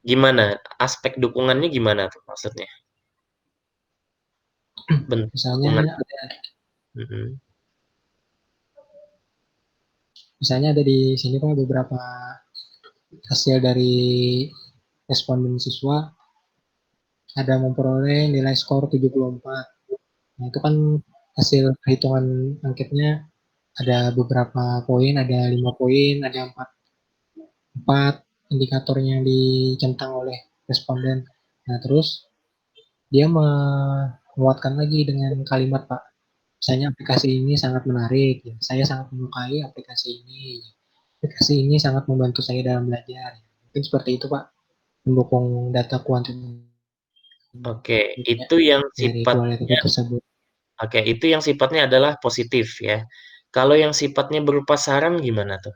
Gimana? Aspek dukungannya gimana tuh maksudnya? Bentuk misalnya dukungan. ada, Mm-mm. misalnya ada di sini Pak beberapa hasil dari responden siswa ada memperoleh nilai skor 74. Nah, itu kan hasil perhitungan angketnya ada beberapa poin, ada 5 poin, ada 4 indikatornya yang dicentang oleh responden. Nah, terus dia menguatkan lagi dengan kalimat Pak. Misalnya aplikasi ini sangat menarik, ya. Saya sangat menyukai aplikasi ini. Aplikasi ini sangat membantu saya dalam belajar. Mungkin seperti itu Pak, mendukung data kuantitatif Oke, itu yang dari kualitatif sifatnya tersebut. Oke, itu yang sifatnya adalah positif ya. Kalau yang sifatnya berupa saran gimana tuh?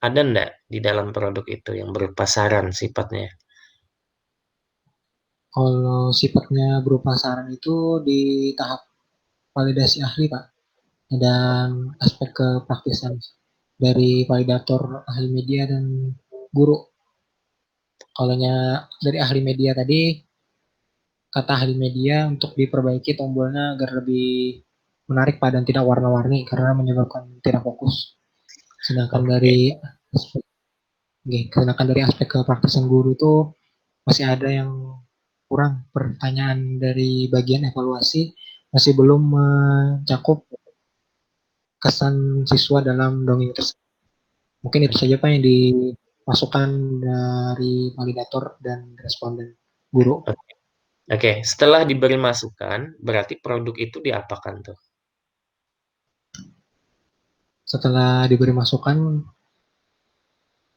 Ada ndak di dalam produk itu yang berupa saran sifatnya? Kalau sifatnya berupa saran itu di tahap validasi ahli Pak, dan aspek kepraktisan dari validator ahli media dan guru. Kalau dari ahli media tadi, kata ahli media untuk diperbaiki tombolnya agar lebih menarik Pak dan tidak warna-warni karena menyebabkan tidak fokus. Sedangkan Oke, dari aspek, sedangkan dari aspek kepraktisan guru itu masih ada yang kurang. Pertanyaan dari bagian evaluasi masih belum mencakup kesan siswa dalam dongeng tersebut. Mungkin itu saja Pak yang masukan dari validator dan responden guru. Oke, setelah diberi masukan, berarti produk itu diapakan tuh? Setelah diberi masukan,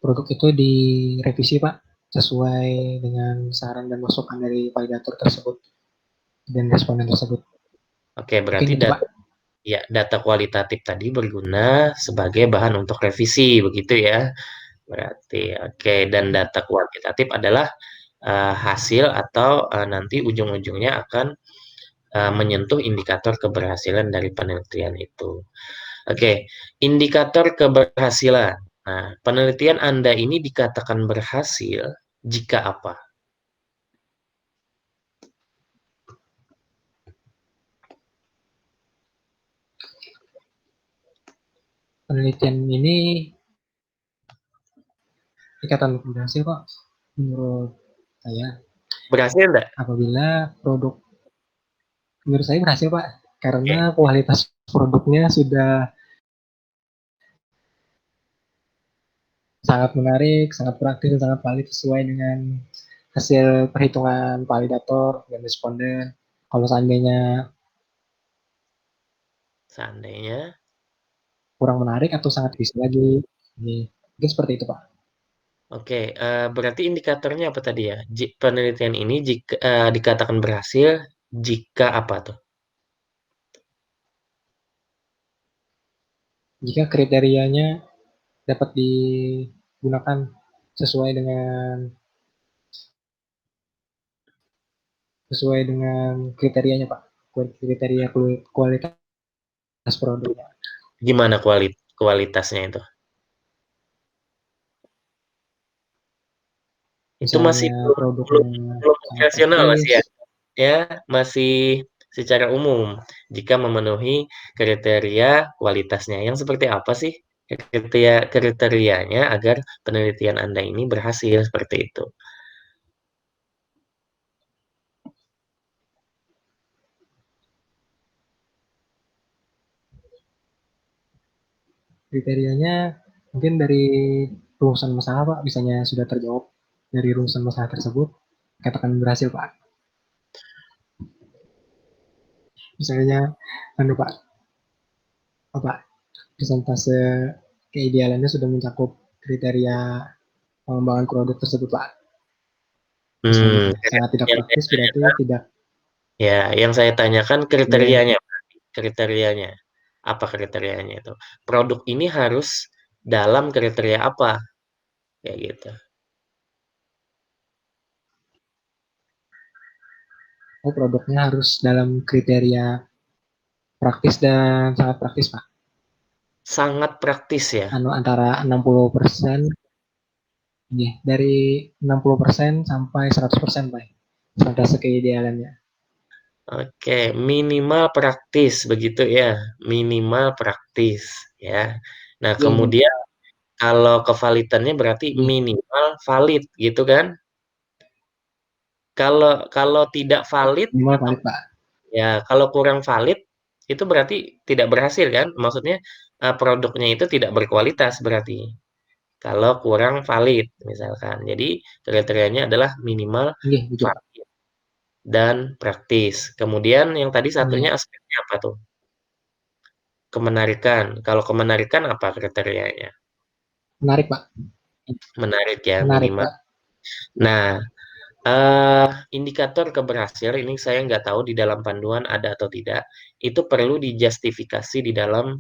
produk itu direvisi Pak, sesuai dengan saran dan masukan dari validator tersebut dan responden tersebut. Oke, berarti Mungkin itu Pak. data kualitatif tadi berguna sebagai bahan untuk revisi, begitu ya? Berarti, oke. Dan data kuantitatif adalah hasil atau nanti ujung-ujungnya akan menyentuh indikator keberhasilan dari penelitian itu. Oke, indikator keberhasilan. Nah, penelitian Anda ini dikatakan berhasil jika apa? Penelitian ini ikatan berhasil kok menurut saya. Berhasil enggak? Apabila produk, menurut saya berhasil Pak, karena Oke, kualitas produknya sudah sangat menarik, sangat praktis, dan sangat valid sesuai dengan hasil perhitungan validator dan responden. Kalau seandainya seandainya. kurang menarik atau sangat bisa lagi, mungkin seperti itu Pak. Oke, berarti indikatornya apa tadi ya? Penelitian ini jika dikatakan berhasil jika apa tuh? Jika kriterianya dapat digunakan sesuai dengan kriterianya Pak, kriteria kualitas produknya. Gimana kualitasnya itu? Itu masih Misalnya belum belum produknya belum sangat operasional Mas praktis, ya? Ya, masih secara umum jika memenuhi kriteria kualitasnya. Yang seperti apa sih kriterianya agar penelitian Anda ini berhasil seperti itu? kriterianya mungkin dari rumusan masalah Pak, misalnya sudah terjawab dari rumusan masalah tersebut, katakan berhasil Pak. Misalnya, anu Pak, apa persentase keidealannya sudah mencakup kriteria pengembangan produk tersebut Pak. Misalnya Hmm, gitu. Sangat tidak yang saya praktis berarti tanyakan, tidak. ya, yang saya tanyakan Ya, kriterianya, kriterianya. Apa kriterianya itu? Produk ini harus dalam kriteria apa? Kayak gitu. produknya harus dalam kriteria praktis dan sangat praktis Pak. Sangat praktis ya. Antara 60%, ya, dari 60% sampai 100% Pak. Persentase keidealannya. Oke, minimal praktis begitu ya. Minimal praktis ya. Nah, Ya, kemudian kalau kevalidannya berarti ya, minimal valid gitu kan? Kalau kalau tidak valid minimal atau valid Pak. ya kalau kurang valid itu berarti tidak berhasil kan? Maksudnya produknya itu tidak berkualitas berarti. Kalau kurang valid misalkan. Jadi kriterianya adalah minimal Iya, betul Pak. valid dan praktis. Kemudian yang tadi satunya Iya, aspeknya apa tuh? Kemenarikan. Kalau kemenarikan apa kriterianya? menarik Pak. Menarik ya, Menarik minimal. Pak. Nah, indikator keberhasilan ini saya nggak tahu di dalam panduan ada atau tidak. Itu perlu dijustifikasi di dalam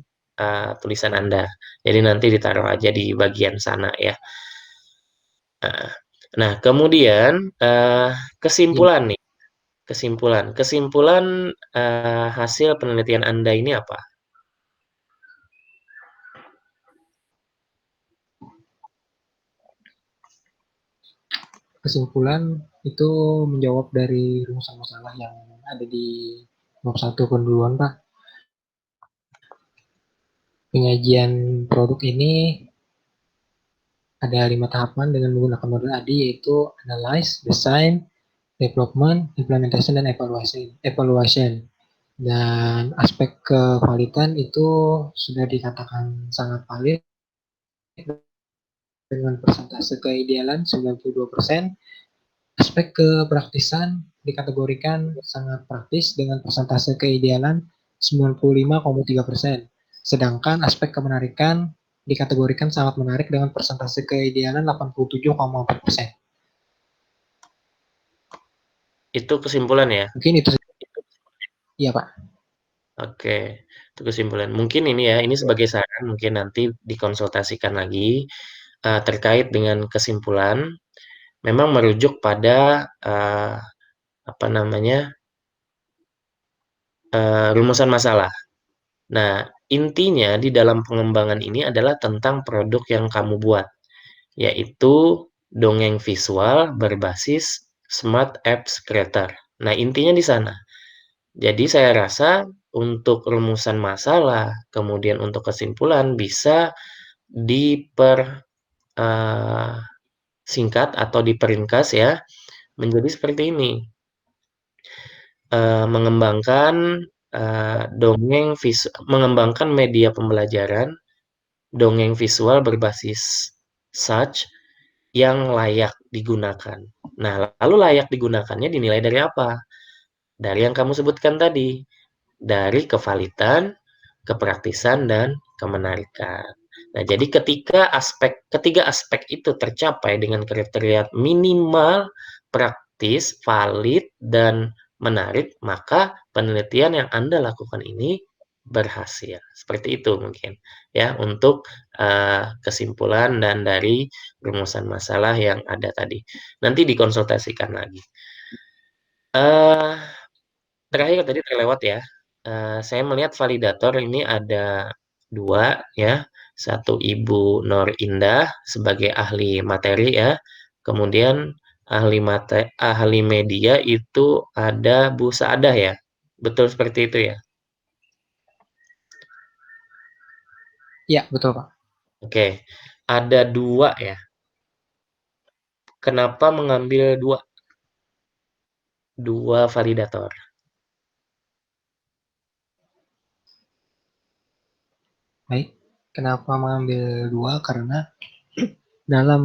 tulisan Anda. Jadi nanti ditaruh aja di bagian sana ya. Nah, nah, kemudian Iya, kesimpulan nih, kesimpulan hasil penelitian Anda ini apa? kesimpulan itu menjawab dari rumusan masalah yang ada di bab 1 penduluan Pak. Penyajian produk ini ada 5 tahapan dengan menggunakan model ADI, yaitu analyze, design, development, implementation, dan evaluation. Dan aspek kevalidan itu sudah dikatakan sangat valid dengan persentase keidealan 92%. Aspek kepraktisan dikategorikan sangat praktis dengan persentase keidealan 95,3%. Sedangkan aspek kemenarikan dikategorikan sangat menarik dengan persentase keidealan 87,4%. Itu kesimpulan ya? Mungkin itu. Iya, Pak. Oke, itu kesimpulan. Mungkin ini ya, ini sebagai saran, mungkin nanti dikonsultasikan lagi terkait dengan kesimpulan. Memang merujuk pada apa namanya rumusan masalah. Nah, intinya di dalam pengembangan ini adalah tentang produk yang kamu buat, yaitu dongeng visual berbasis Smart Apps Creator. Nah, intinya di sana. Jadi saya rasa untuk rumusan masalah, kemudian untuk kesimpulan bisa dipersingkat atau diperingkas ya menjadi seperti ini. Mengembangkan media pembelajaran dongeng visual berbasis search yang layak digunakan. Nah, lalu layak digunakannya dinilai dari apa? Dari yang kamu sebutkan tadi, dari kevalidan, kepraktisan, dan kemenarikan. Nah, jadi ketiga aspek itu tercapai dengan kriteria minimal, praktis, valid, dan menarik, maka penelitian yang Anda lakukan ini berhasil. Seperti itu mungkin ya untuk kesimpulan dan dari rumusan masalah yang ada tadi. Nanti dikonsultasikan lagi. Terakhir tadi terlewat ya. Saya melihat validator ini ada 2 ya. Satu Ibu Nur Indah sebagai ahli materi ya. Kemudian ahli media itu ada Bu Saadah ya. Betul seperti itu ya. Iya, betul, Pak. Oke. Ada 2 ya. Kenapa mengambil 2 validator? Baik. Kenapa mengambil 2? Karena dalam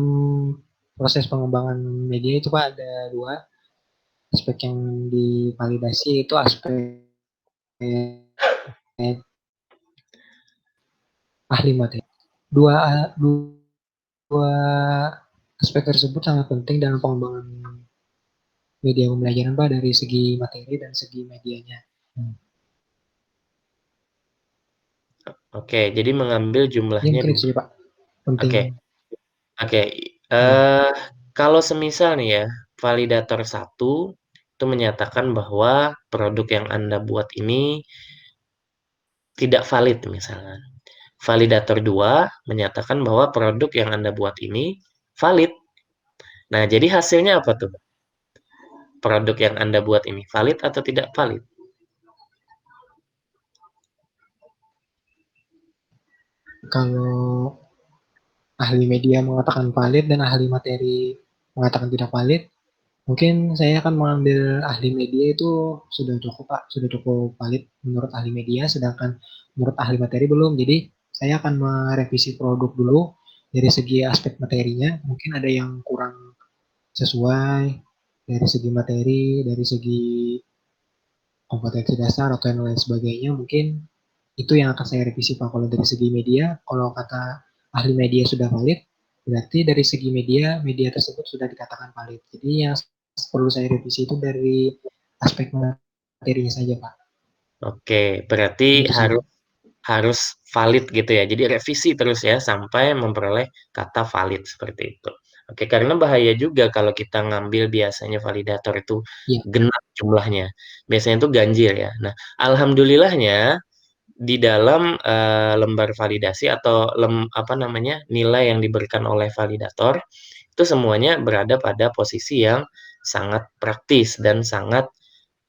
proses pengembangan media itu, Pak, ada 2 aspek yang divalidasi, itu aspek ahli materi. Dua aspek tersebut sangat penting dalam pengembangan media pembelajaran, Pak, dari segi materi dan segi medianya. Oke, jadi mengambil Ini jumlahnya mungkin 2. itu, Pak. Penting. Oke. Kalau semisal nih ya, validator 1 itu menyatakan bahwa produk yang Anda buat ini tidak valid misalnya. Validator 2 menyatakan bahwa produk yang Anda buat ini valid. Nah, jadi hasilnya apa tuh? Produk yang Anda buat ini valid atau tidak valid? Kalau ahli media mengatakan valid dan ahli materi mengatakan tidak valid, mungkin saya akan mengambil ahli media itu sudah cukup, Pak, sudah cukup valid menurut ahli media, sedangkan menurut ahli materi belum. Jadi saya akan merevisi produk dulu dari segi aspek materinya, mungkin ada yang kurang sesuai dari segi materi, dari segi kompetensi dasar atau yang lain sebagainya, mungkin itu yang akan saya revisi, Pak. Kalau dari segi media, kalau kata ahli media sudah valid, berarti dari segi media tersebut sudah dikatakan valid. Jadi yang perlu saya revisi itu dari aspek materinya saja, Pak. Oke, berarti Itu saja. harus valid gitu ya. Jadi revisi terus ya sampai memperoleh kata valid seperti itu. Oke, karena bahaya juga kalau kita ngambil biasanya validator itu Iya. genap jumlahnya. Biasanya itu ganjil ya. Nah, alhamdulillahnya di dalam lembar validasi atau apa namanya nilai yang diberikan oleh validator itu semuanya berada pada posisi yang sangat praktis dan sangat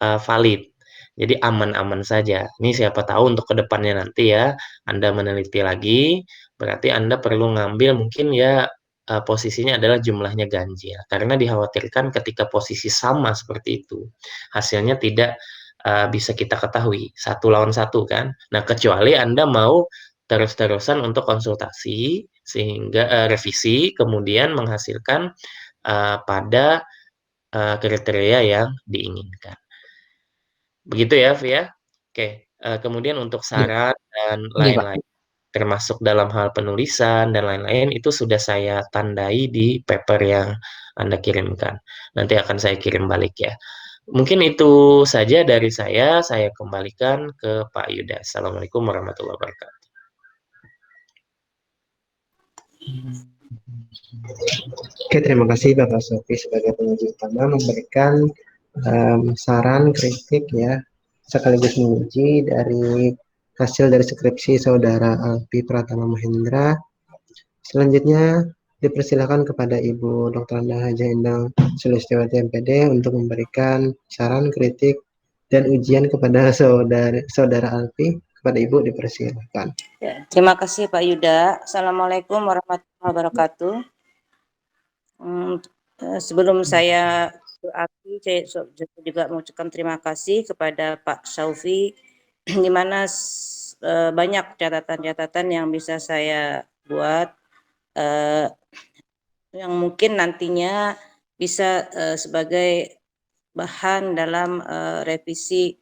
valid. Jadi aman-aman saja. Ini siapa tahu untuk kedepannya nanti ya, Anda meneliti lagi, berarti Anda perlu ngambil mungkin ya posisinya adalah jumlahnya ganjil. Karena dikhawatirkan ketika posisi sama seperti itu, hasilnya tidak bisa kita ketahui. 1 lawan 1 kan. Nah, kecuali Anda mau terus-terusan untuk konsultasi, sehingga revisi kemudian menghasilkan pada kriteria yang diinginkan. Begitu ya, Via? Oke, kemudian untuk Iya, saran dan iya Pak. lain-lain, termasuk dalam hal penulisan dan lain-lain, itu sudah saya tandai di paper yang Anda kirimkan. Nanti akan saya kirim balik ya. Mungkin itu saja dari saya kembalikan ke Pak Yuda. Assalamualaikum warahmatullahi wabarakatuh. Oke, terima kasih Bapak Sofi sebagai penyaji utama memberikan saran, kritik ya, sekaligus menguji dari hasil dari skripsi Saudara Alfi Pratama Mahendra. Selanjutnya dipersilakan kepada Ibu Dr. Anda Haja Endang Sulistiawati MPD untuk memberikan saran, kritik, dan ujian kepada Saudara Alfi. Kepada Ibu dipersilakan. Ya, terima kasih Pak Yuda. Assalamualaikum warahmatullahi wabarakatuh. Sebelum saya berarti, saya juga mengucapkan terima kasih kepada Pak Saufi, di mana banyak catatan-catatan yang bisa saya buat, yang mungkin nantinya bisa sebagai bahan dalam revisi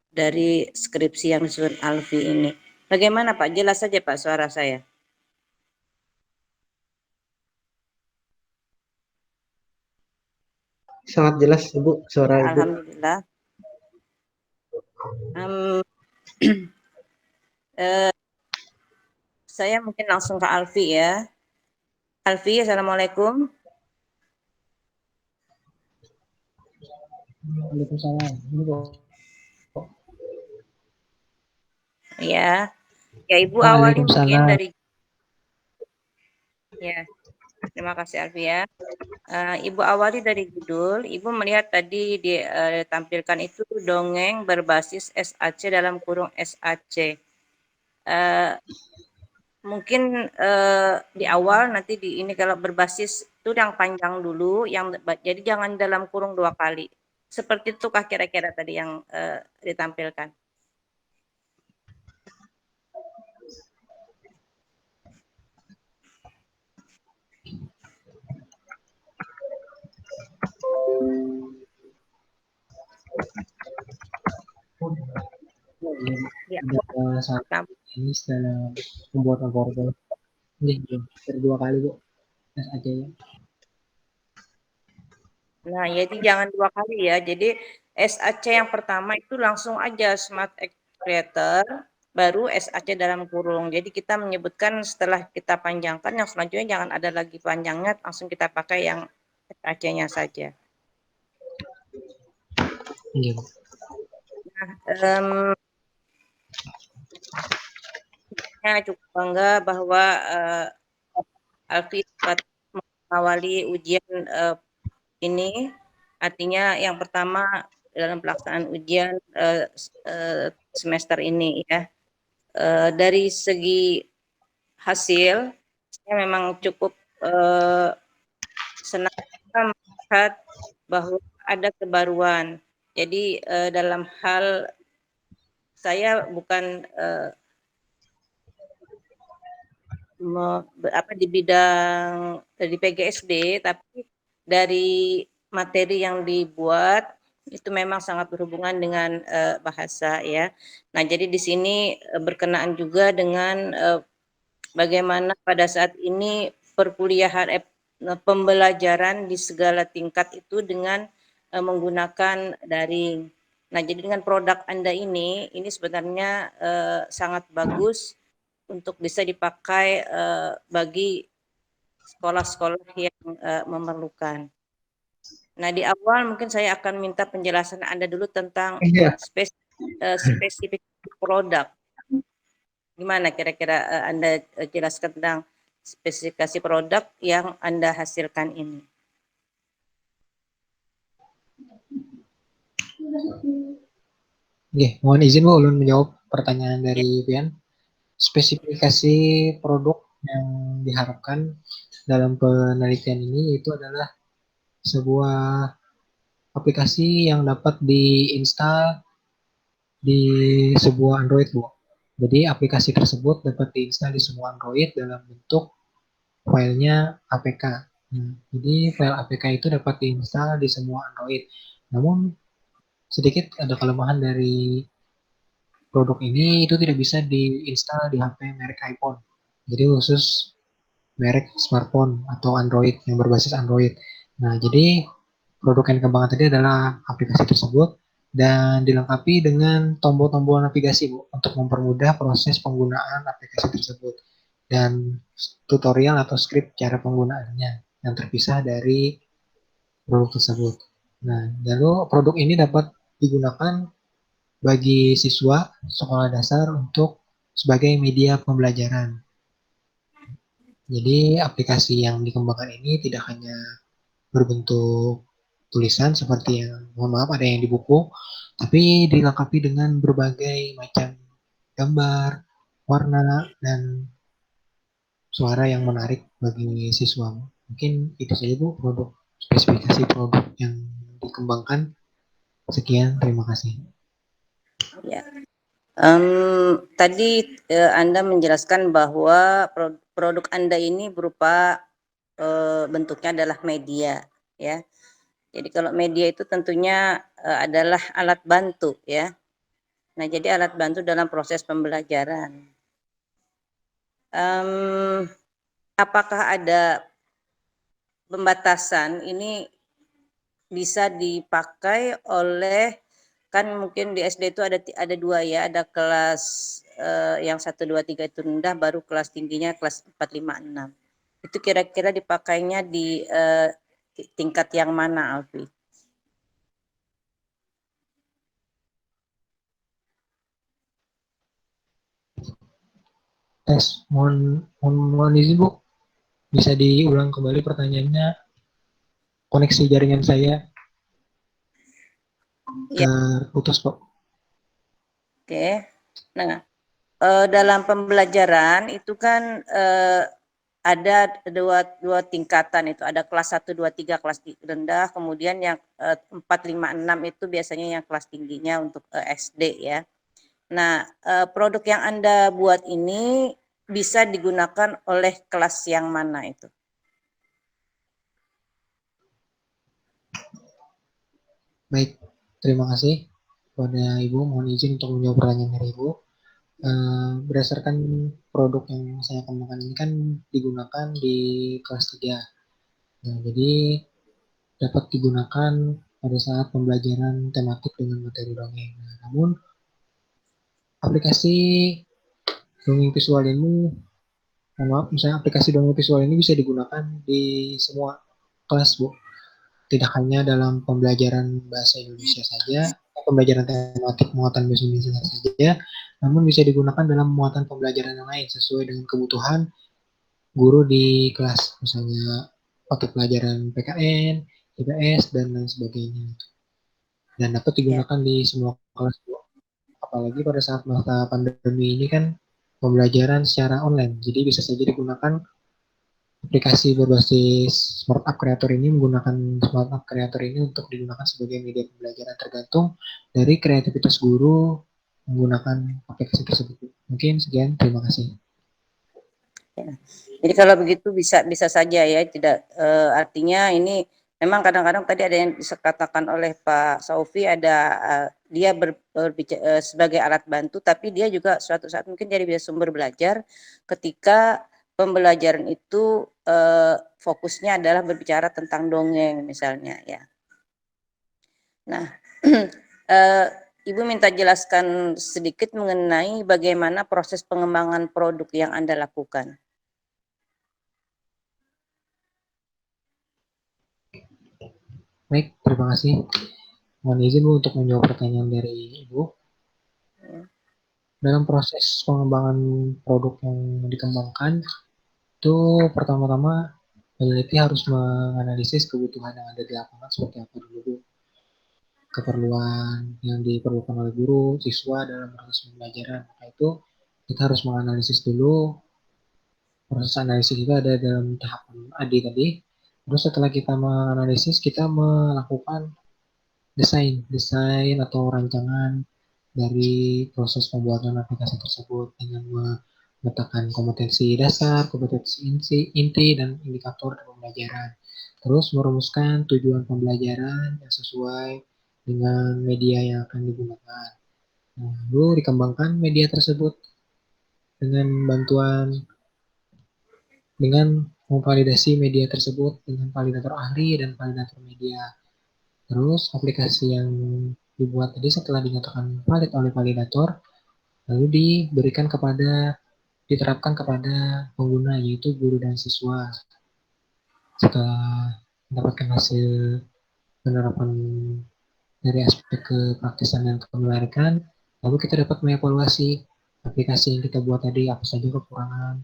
dari skripsi yang disusun Alfi ini. Bagaimana Pak? Jelas saja Pak suara saya. Sangat jelas Ibu suara Ibu. Alhamdulillah. Saya mungkin langsung ke Alfi ya. Alfi, Assalamualaikum. Waalaikumsalam. Ya, ya Ibu awali mungkin dari. Ya, terima kasih Alfi ya. Ibu awali dari judul. Ibu melihat tadi ditampilkan itu dongeng berbasis SAC dalam kurung SAC. Mungkin di awal nanti di ini kalau berbasis itu yang panjang dulu, jadi jangan dalam kurung 2 kali. Seperti itukah kira-kira tadi yang ditampilkan? Ya, ada saat ini dalam pembuatan PowerPoint. Ini berdua kali Bu, SAC ya. Nah, jadi jangan 2 kali ya. Jadi SAC yang pertama itu langsung aja Smart Creator, baru SAC dalam kurung. Jadi kita menyebutkan setelah kita panjangkan, yang selanjutnya jangan ada lagi panjangnya, langsung kita pakai yang SAC-nya saja. Iya. Nah, cukup bangga bahwa Alfi dapat mengawali ujian ini. Artinya yang pertama dalam pelaksanaan ujian semester ini ya. Dari segi hasil, saya memang cukup senang melihat bahwa ada kebaruan. Jadi dalam hal saya bukan di bidang di PGSD, tapi dari materi yang dibuat itu memang sangat berhubungan dengan bahasa ya. Nah, jadi di sini berkenaan juga dengan bagaimana pada saat ini perkuliahan pembelajaran di segala tingkat itu dengan menggunakan daring. Nah, jadi dengan produk Anda ini sebenarnya sangat bagus untuk bisa dipakai bagi sekolah-sekolah yang memerlukan. Nah, di awal mungkin saya akan minta penjelasan Anda dulu tentang spesifik produk. Gimana kira-kira Anda jelaskan tentang spesifikasi produk yang Anda hasilkan ini? Oke, mohon izin Bu ulun menjawab pertanyaan dari Pian. Spesifikasi produk yang diharapkan dalam penelitian ini itu adalah sebuah aplikasi yang dapat diinstal di sebuah Android Bu. Jadi aplikasi tersebut dapat diinstal di semua Android dalam bentuk filenya APK. Jadi file APK itu dapat diinstal di semua Android. Namun sedikit ada kelemahan dari produk ini, itu tidak bisa diinstal di HP merek iPhone. Jadi khusus merek smartphone atau Android yang berbasis Android. Nah, jadi produk yang dikembangkan tadi adalah aplikasi tersebut dan dilengkapi dengan tombol-tombol navigasi, Bu, untuk mempermudah proses penggunaan aplikasi tersebut dan tutorial atau skrip cara penggunaannya yang terpisah dari produk tersebut. Nah, lalu produk ini dapat digunakan bagi siswa sekolah dasar untuk sebagai media pembelajaran. Jadi aplikasi yang dikembangkan ini tidak hanya berbentuk tulisan seperti yang, mohon maaf, ada yang di buku, tapi dilengkapi dengan berbagai macam gambar, warna, dan suara yang menarik bagi siswa. Mungkin itu saja, Bu, produk spesifikasi produk yang dikembangkan. Sekian, terima kasih. Ya. Tadi Anda menjelaskan bahwa produk Anda ini berupa bentuknya adalah media, ya. Jadi kalau media itu tentunya adalah alat bantu, ya. Nah, jadi alat bantu dalam proses pembelajaran. Apakah ada pembatasan ini bisa dipakai oleh, kan mungkin di SD itu ada dua ya, ada kelas yang 1, 2, 3 itu rendah, baru kelas tingginya kelas 4, 5, 6. Itu kira-kira dipakainya di tingkat yang mana, Alfi? Tes, mohon izin, Bu, bisa diulang kembali pertanyaannya, koneksi jaringan saya Ya, terputus, Pak. oke. Nah, dalam pembelajaran itu kan ada dua tingkatan, itu ada kelas 1, 2, 3 kelas rendah, kemudian yang 4, 5, 6 itu biasanya yang kelas tingginya untuk SD, ya. Nah, produk yang Anda buat ini bisa digunakan oleh kelas yang mana itu? Baik, terima kasih kepada Ibu. Mohon izin untuk menjawab pertanyaan dari Ibu. Berdasarkan produk yang saya kembangkan ini kan digunakan di kelas 3. Nah, jadi dapat digunakan pada saat pembelajaran tematik dengan materi dongeng. Nah, namun aplikasi dongeng visual ini, maaf, misalnya aplikasi dongeng visual ini bisa digunakan di semua kelas, Bu. Tidak hanya dalam pembelajaran bahasa Indonesia saja, pembelajaran tematik muatan bahasa Indonesia saja, namun bisa digunakan dalam muatan pembelajaran yang lain sesuai dengan kebutuhan guru di kelas, misalnya pakai pelajaran PKN, IPS, dan lain sebagainya. Dan dapat digunakan di semua kelas, apalagi pada saat masa pandemi ini kan pembelajaran secara online, jadi bisa saja digunakan aplikasi berbasis Smart App Creator ini, menggunakan Smart App Creator ini untuk digunakan sebagai media pembelajaran, tergantung dari kreativitas guru menggunakan aplikasi tersebut. Mungkin sekian, terima kasih. Ya. Jadi kalau begitu bisa saja ya, tidak artinya ini memang kadang-kadang tadi ada yang dikatakan oleh Pak Saufi, ada dia sebagai alat bantu, tapi dia juga suatu saat mungkin jadi bisa sumber belajar ketika pembelajaran itu fokusnya adalah berbicara tentang dongeng misalnya, ya. Nah, Ibu minta jelaskan sedikit mengenai bagaimana proses pengembangan produk yang Anda lakukan. Baik, terima kasih. Mohon izin, Bu, untuk menjawab pertanyaan dari Ibu. Dalam proses pengembangan produk yang dikembangkan, itu pertama-tama peneliti harus menganalisis kebutuhan yang ada di lapangan seperti apa dulu, Bu. Keperluan yang diperlukan oleh guru, siswa dalam proses pembelajaran. Maka itu kita harus menganalisis dulu. Proses analisis itu ada dalam tahapan AD tadi. Terus setelah kita menganalisis, kita melakukan desain atau rancangan dari proses pembuatan aplikasi tersebut dengan memetakan kompetensi dasar, kompetensi inti, dan indikator pembelajaran. Terus merumuskan tujuan pembelajaran yang sesuai dengan media yang akan digunakan. Nah, lalu dikembangkan media tersebut dengan memvalidasi media tersebut dengan validator ahli dan validator media. Terus aplikasi yang dibuat tadi setelah dinyatakan valid oleh validator, lalu diterapkan kepada pengguna yaitu guru dan siswa. Setelah mendapatkan hasil penerapan dari aspek kepraktisan dan kepemeliharaan, lalu kita dapat mengevaluasi aplikasi yang kita buat tadi apa saja kekurangan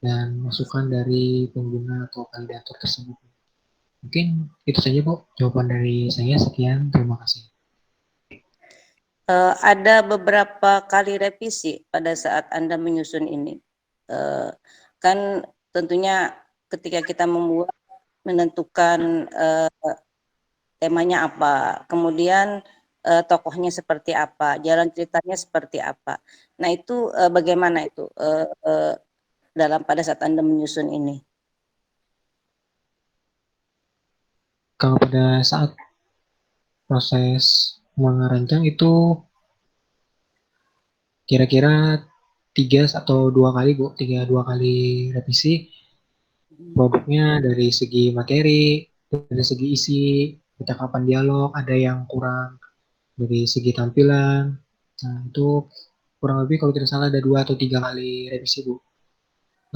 dan masukan dari pengguna atau validator tersebut. Mungkin itu saja Bu, jawaban dari saya. Sekian, terima kasih. Ada beberapa kali revisi pada saat Anda menyusun ini. Kan tentunya ketika kita menentukan temanya apa, kemudian tokohnya seperti apa, jalan ceritanya seperti apa. Nah itu bagaimana itu dalam pada saat Anda menyusun ini? Kalau pada saat proses merancang itu kira-kira 2 kali revisi produknya dari segi materi, dari segi isi, percakapan dialog, ada yang kurang dari segi tampilan. Nah, itu kurang lebih kalau tidak salah ada 2 atau 3 kali revisi, Bu.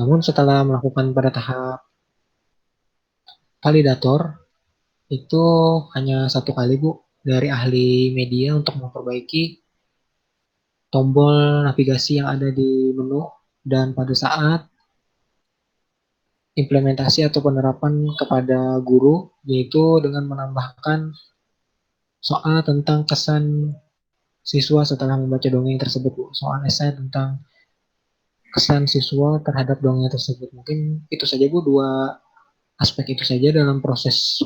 Namun setelah melakukan pada tahap validator, itu hanya 1 kali, Bu, dari ahli media untuk memperbaiki tombol navigasi yang ada di menu, dan pada saat implementasi atau penerapan kepada guru, yaitu dengan menambahkan soal tentang kesan siswa setelah membaca dongeng tersebut, Bu. Soal esai tentang kesan siswa terhadap dongeng tersebut. Mungkin itu saja, Bu, 2 aspek itu saja dalam proses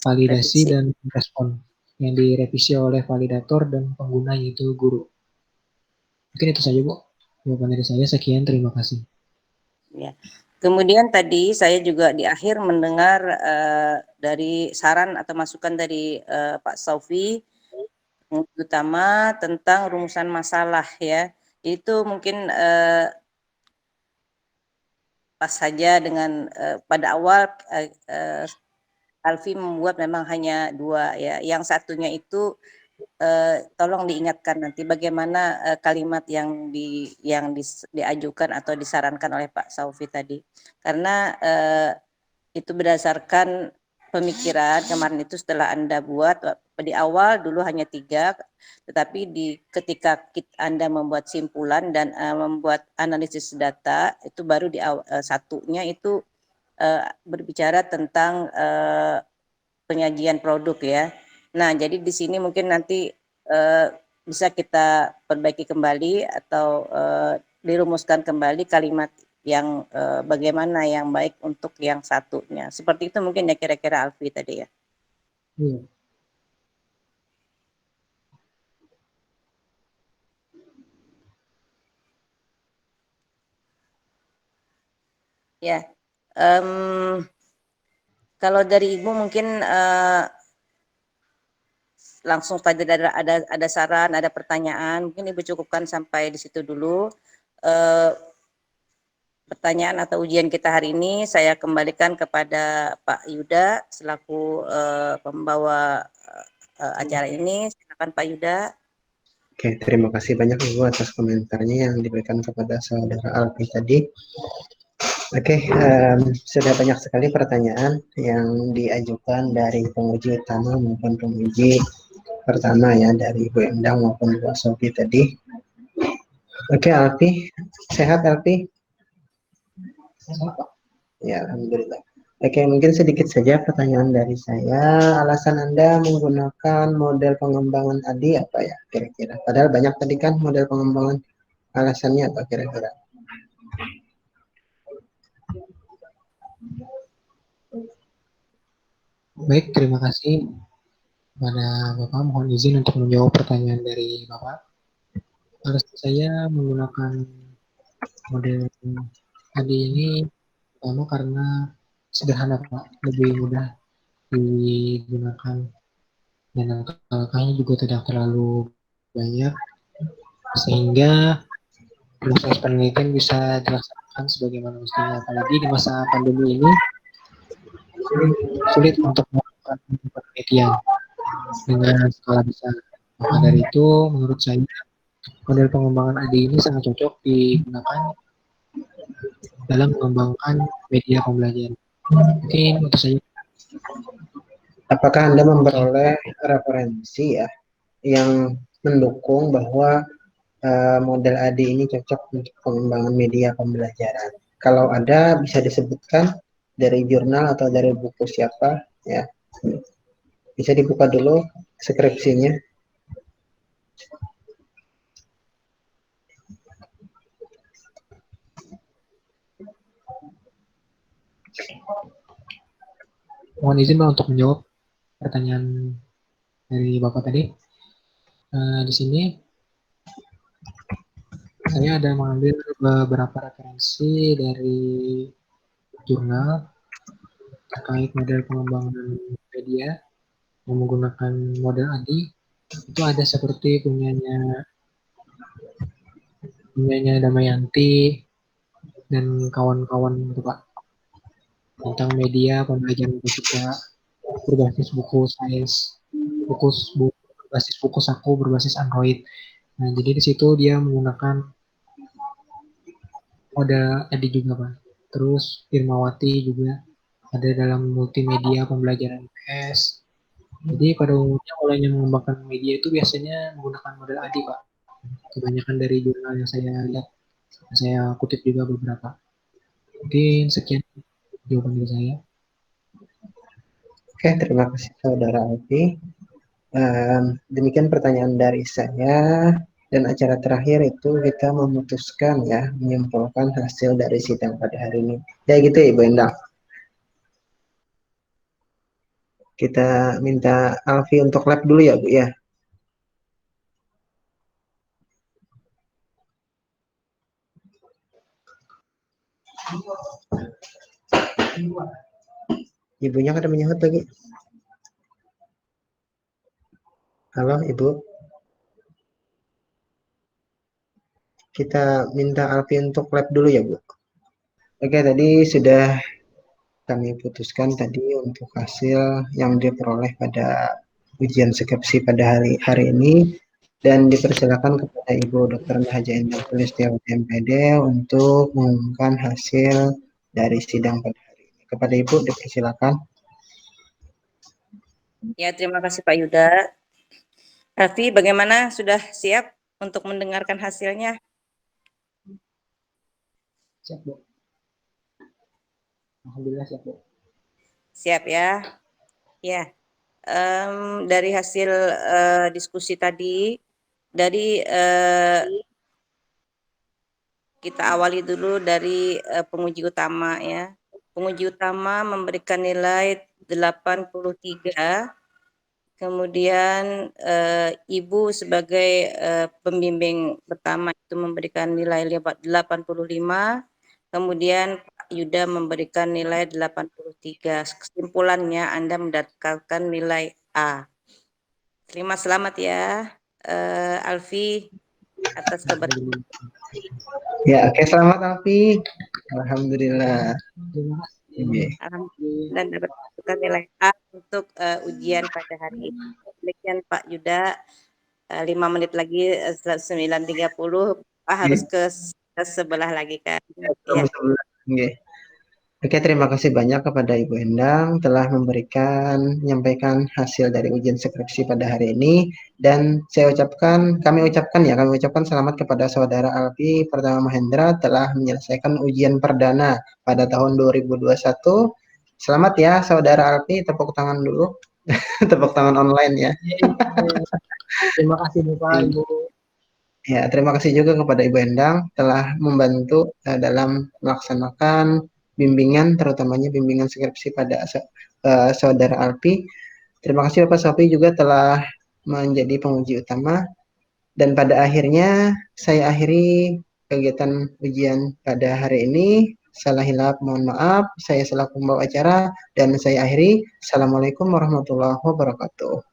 validasi Revisi. dan respon yang direvisi oleh validator dan pengguna yaitu guru. Mungkin itu saja, Bu, jawaban dari saya. Sekian, terima kasih. Ya. Kemudian tadi saya juga di akhir mendengar dari saran atau masukan dari Pak Saufi, utama tentang rumusan masalah ya. Itu mungkin pas saja dengan pada awal Alfi membuat memang hanya 2 ya. Yang satunya itu tolong diingatkan nanti bagaimana kalimat yang diajukan atau disarankan oleh Pak Saufi tadi. Karena itu berdasarkan pemikiran kemarin itu setelah Anda buat di awal dulu hanya 3, tetapi ketika Anda membuat simpulan dan membuat analisis data itu baru di satunya itu berbicara tentang penyajian produk ya. Nah, jadi di sini mungkin nanti bisa kita perbaiki kembali atau dirumuskan kembali kalimat yang bagaimana yang baik untuk yang satunya. Seperti itu mungkin ya kira-kira Alfi tadi ya. Iya. Ya. Kalau dari Ibu mungkin langsung pada ada saran, ada pertanyaan, mungkin Ibu cukupkan sampai di situ dulu. Pertanyaan atau ujian kita hari ini saya kembalikan kepada Pak Yuda selaku pembawa acara ini. Silakan Pak Yuda. Oke, terima kasih banyak Ibu atas komentarnya yang diberikan kepada saudara Alfi tadi. Oke, sudah banyak sekali pertanyaan yang diajukan dari penguji utama maupun penguji pertama ya, dari Ibu Endang maupun Ibu Sofi tadi. Oke, Alfi, sehat Alfi? Ya, alhamdulillah. Oke, mungkin sedikit saja pertanyaan dari saya. Alasan Anda menggunakan model pengembangan tadi apa ya kira-kira? Padahal banyak tadi kan model pengembangan. Alasannya apa kira-kira? Baik, terima kasih kepada Bapak. Mohon izin untuk menjawab pertanyaan dari Bapak. alasan saya menggunakan model AD ini pertama karena sederhana Pak, lebih mudah digunakan dan langkah-langkahnya juga tidak terlalu banyak sehingga proses penelitian bisa dilaksanakan sebagaimana mestinya. Apalagi di masa pandemi ini sulit untuk melakukan penelitian dengan skala besar. Maka dari itu, menurut saya, model pengembangan AD ini sangat cocok digunakan dalam mengembangkan media pembelajaran. Mungkin itu saja. Apakah Anda Oke. memperoleh referensi ya yang mendukung bahwa model AD ini cocok untuk pengembangan media pembelajaran? Kalau ada, bisa disebutkan dari jurnal atau dari buku siapa ya? Bisa dibuka dulu skripsinya. Mohon izin Pak untuk menjawab pertanyaan dari Bapak tadi. Di sini saya ada mengambil beberapa referensi dari jurnal terkait model pengembangan media yang menggunakan model ADI. Itu ada seperti punyanya Damayanti dan kawan-kawan itu Pak, tentang media pembelajaran fisika berbasis buku sains, berbasis buku saku berbasis Android. Nah, jadi di situ dia menggunakan model ADI juga Pak. Terus Irmawati juga ada dalam multimedia pembelajaran PS. Jadi pada umumnya kalau yang mengembangkan media itu biasanya menggunakan model ADI Pak. Kebanyakan dari jurnal yang saya lihat, saya kutip juga beberapa. Mungkin sekian jawaban dari saya. Oke, terima kasih Saudara Alfi. Demikian pertanyaan dari saya, dan acara terakhir itu kita memutuskan ya, menyimpulkan hasil dari sidang pada hari ini. Ya gitu ya Ibu Endang. Kita minta Alfi untuk lab dulu ya Bu ya. Ibunya kada menyahut lagi. Halo Ibu. Kita minta Alfi untuk lab dulu ya Bu. Oke, tadi sudah kami putuskan tadi untuk hasil yang diperoleh pada ujian skripsi pada hari ini, dan dipersilakan kepada Ibu Dr. Haja Endang Sulistiawati MPD untuk mengumumkan hasil dari sidang pada hari ini. Kepada Ibu dipersilakan. Ya, terima kasih Pak Yuda. Raffi, bagaimana, sudah siap untuk mendengarkan hasilnya? Siap, Bu. Alhamdulillah siap, Bu. Siap ya. Ya, dari hasil diskusi tadi, dari kita awali dulu dari penguji utama ya. Penguji utama memberikan nilai 83. Kemudian Ibu sebagai pembimbing pertama itu memberikan nilai 85. Kemudian Pak Yuda memberikan nilai 83. Kesimpulannya Anda mendapatkan nilai A. Terima selamat ya Alfi atas keberhasilan. Ya, oke, selamat Alfi. Alhamdulillah. Terima kasih. Oke. Dan dapat nilai A untuk ujian pada hari ini. Demikian Pak Yuda, 5 menit lagi 9.30 Pak harus ke sebelah lagi kan. Ya. Oke. Oke, terima kasih banyak kepada Ibu Endang telah menyampaikan hasil dari ujian skripsi pada hari ini, dan kami ucapkan selamat kepada Saudara Alfi Pratama Mahendra telah menyelesaikan ujian perdana pada tahun 2021. Selamat ya Saudara Alfi, tepuk tangan dulu. Tepuk tangan online ya. Terima kasih Bapak Ibu. Ya, terima kasih juga kepada Ibu Endang telah membantu dalam melaksanakan bimbingan, terutamanya bimbingan skripsi pada Saudara Alfi. Terima kasih Bapak Sofi juga telah menjadi penguji utama, Dan pada akhirnya saya akhiri kegiatan ujian pada hari ini. Salah hilap mohon maaf. Saya selaku pembawa acara dan saya akhiri. Assalamualaikum warahmatullahi wabarakatuh.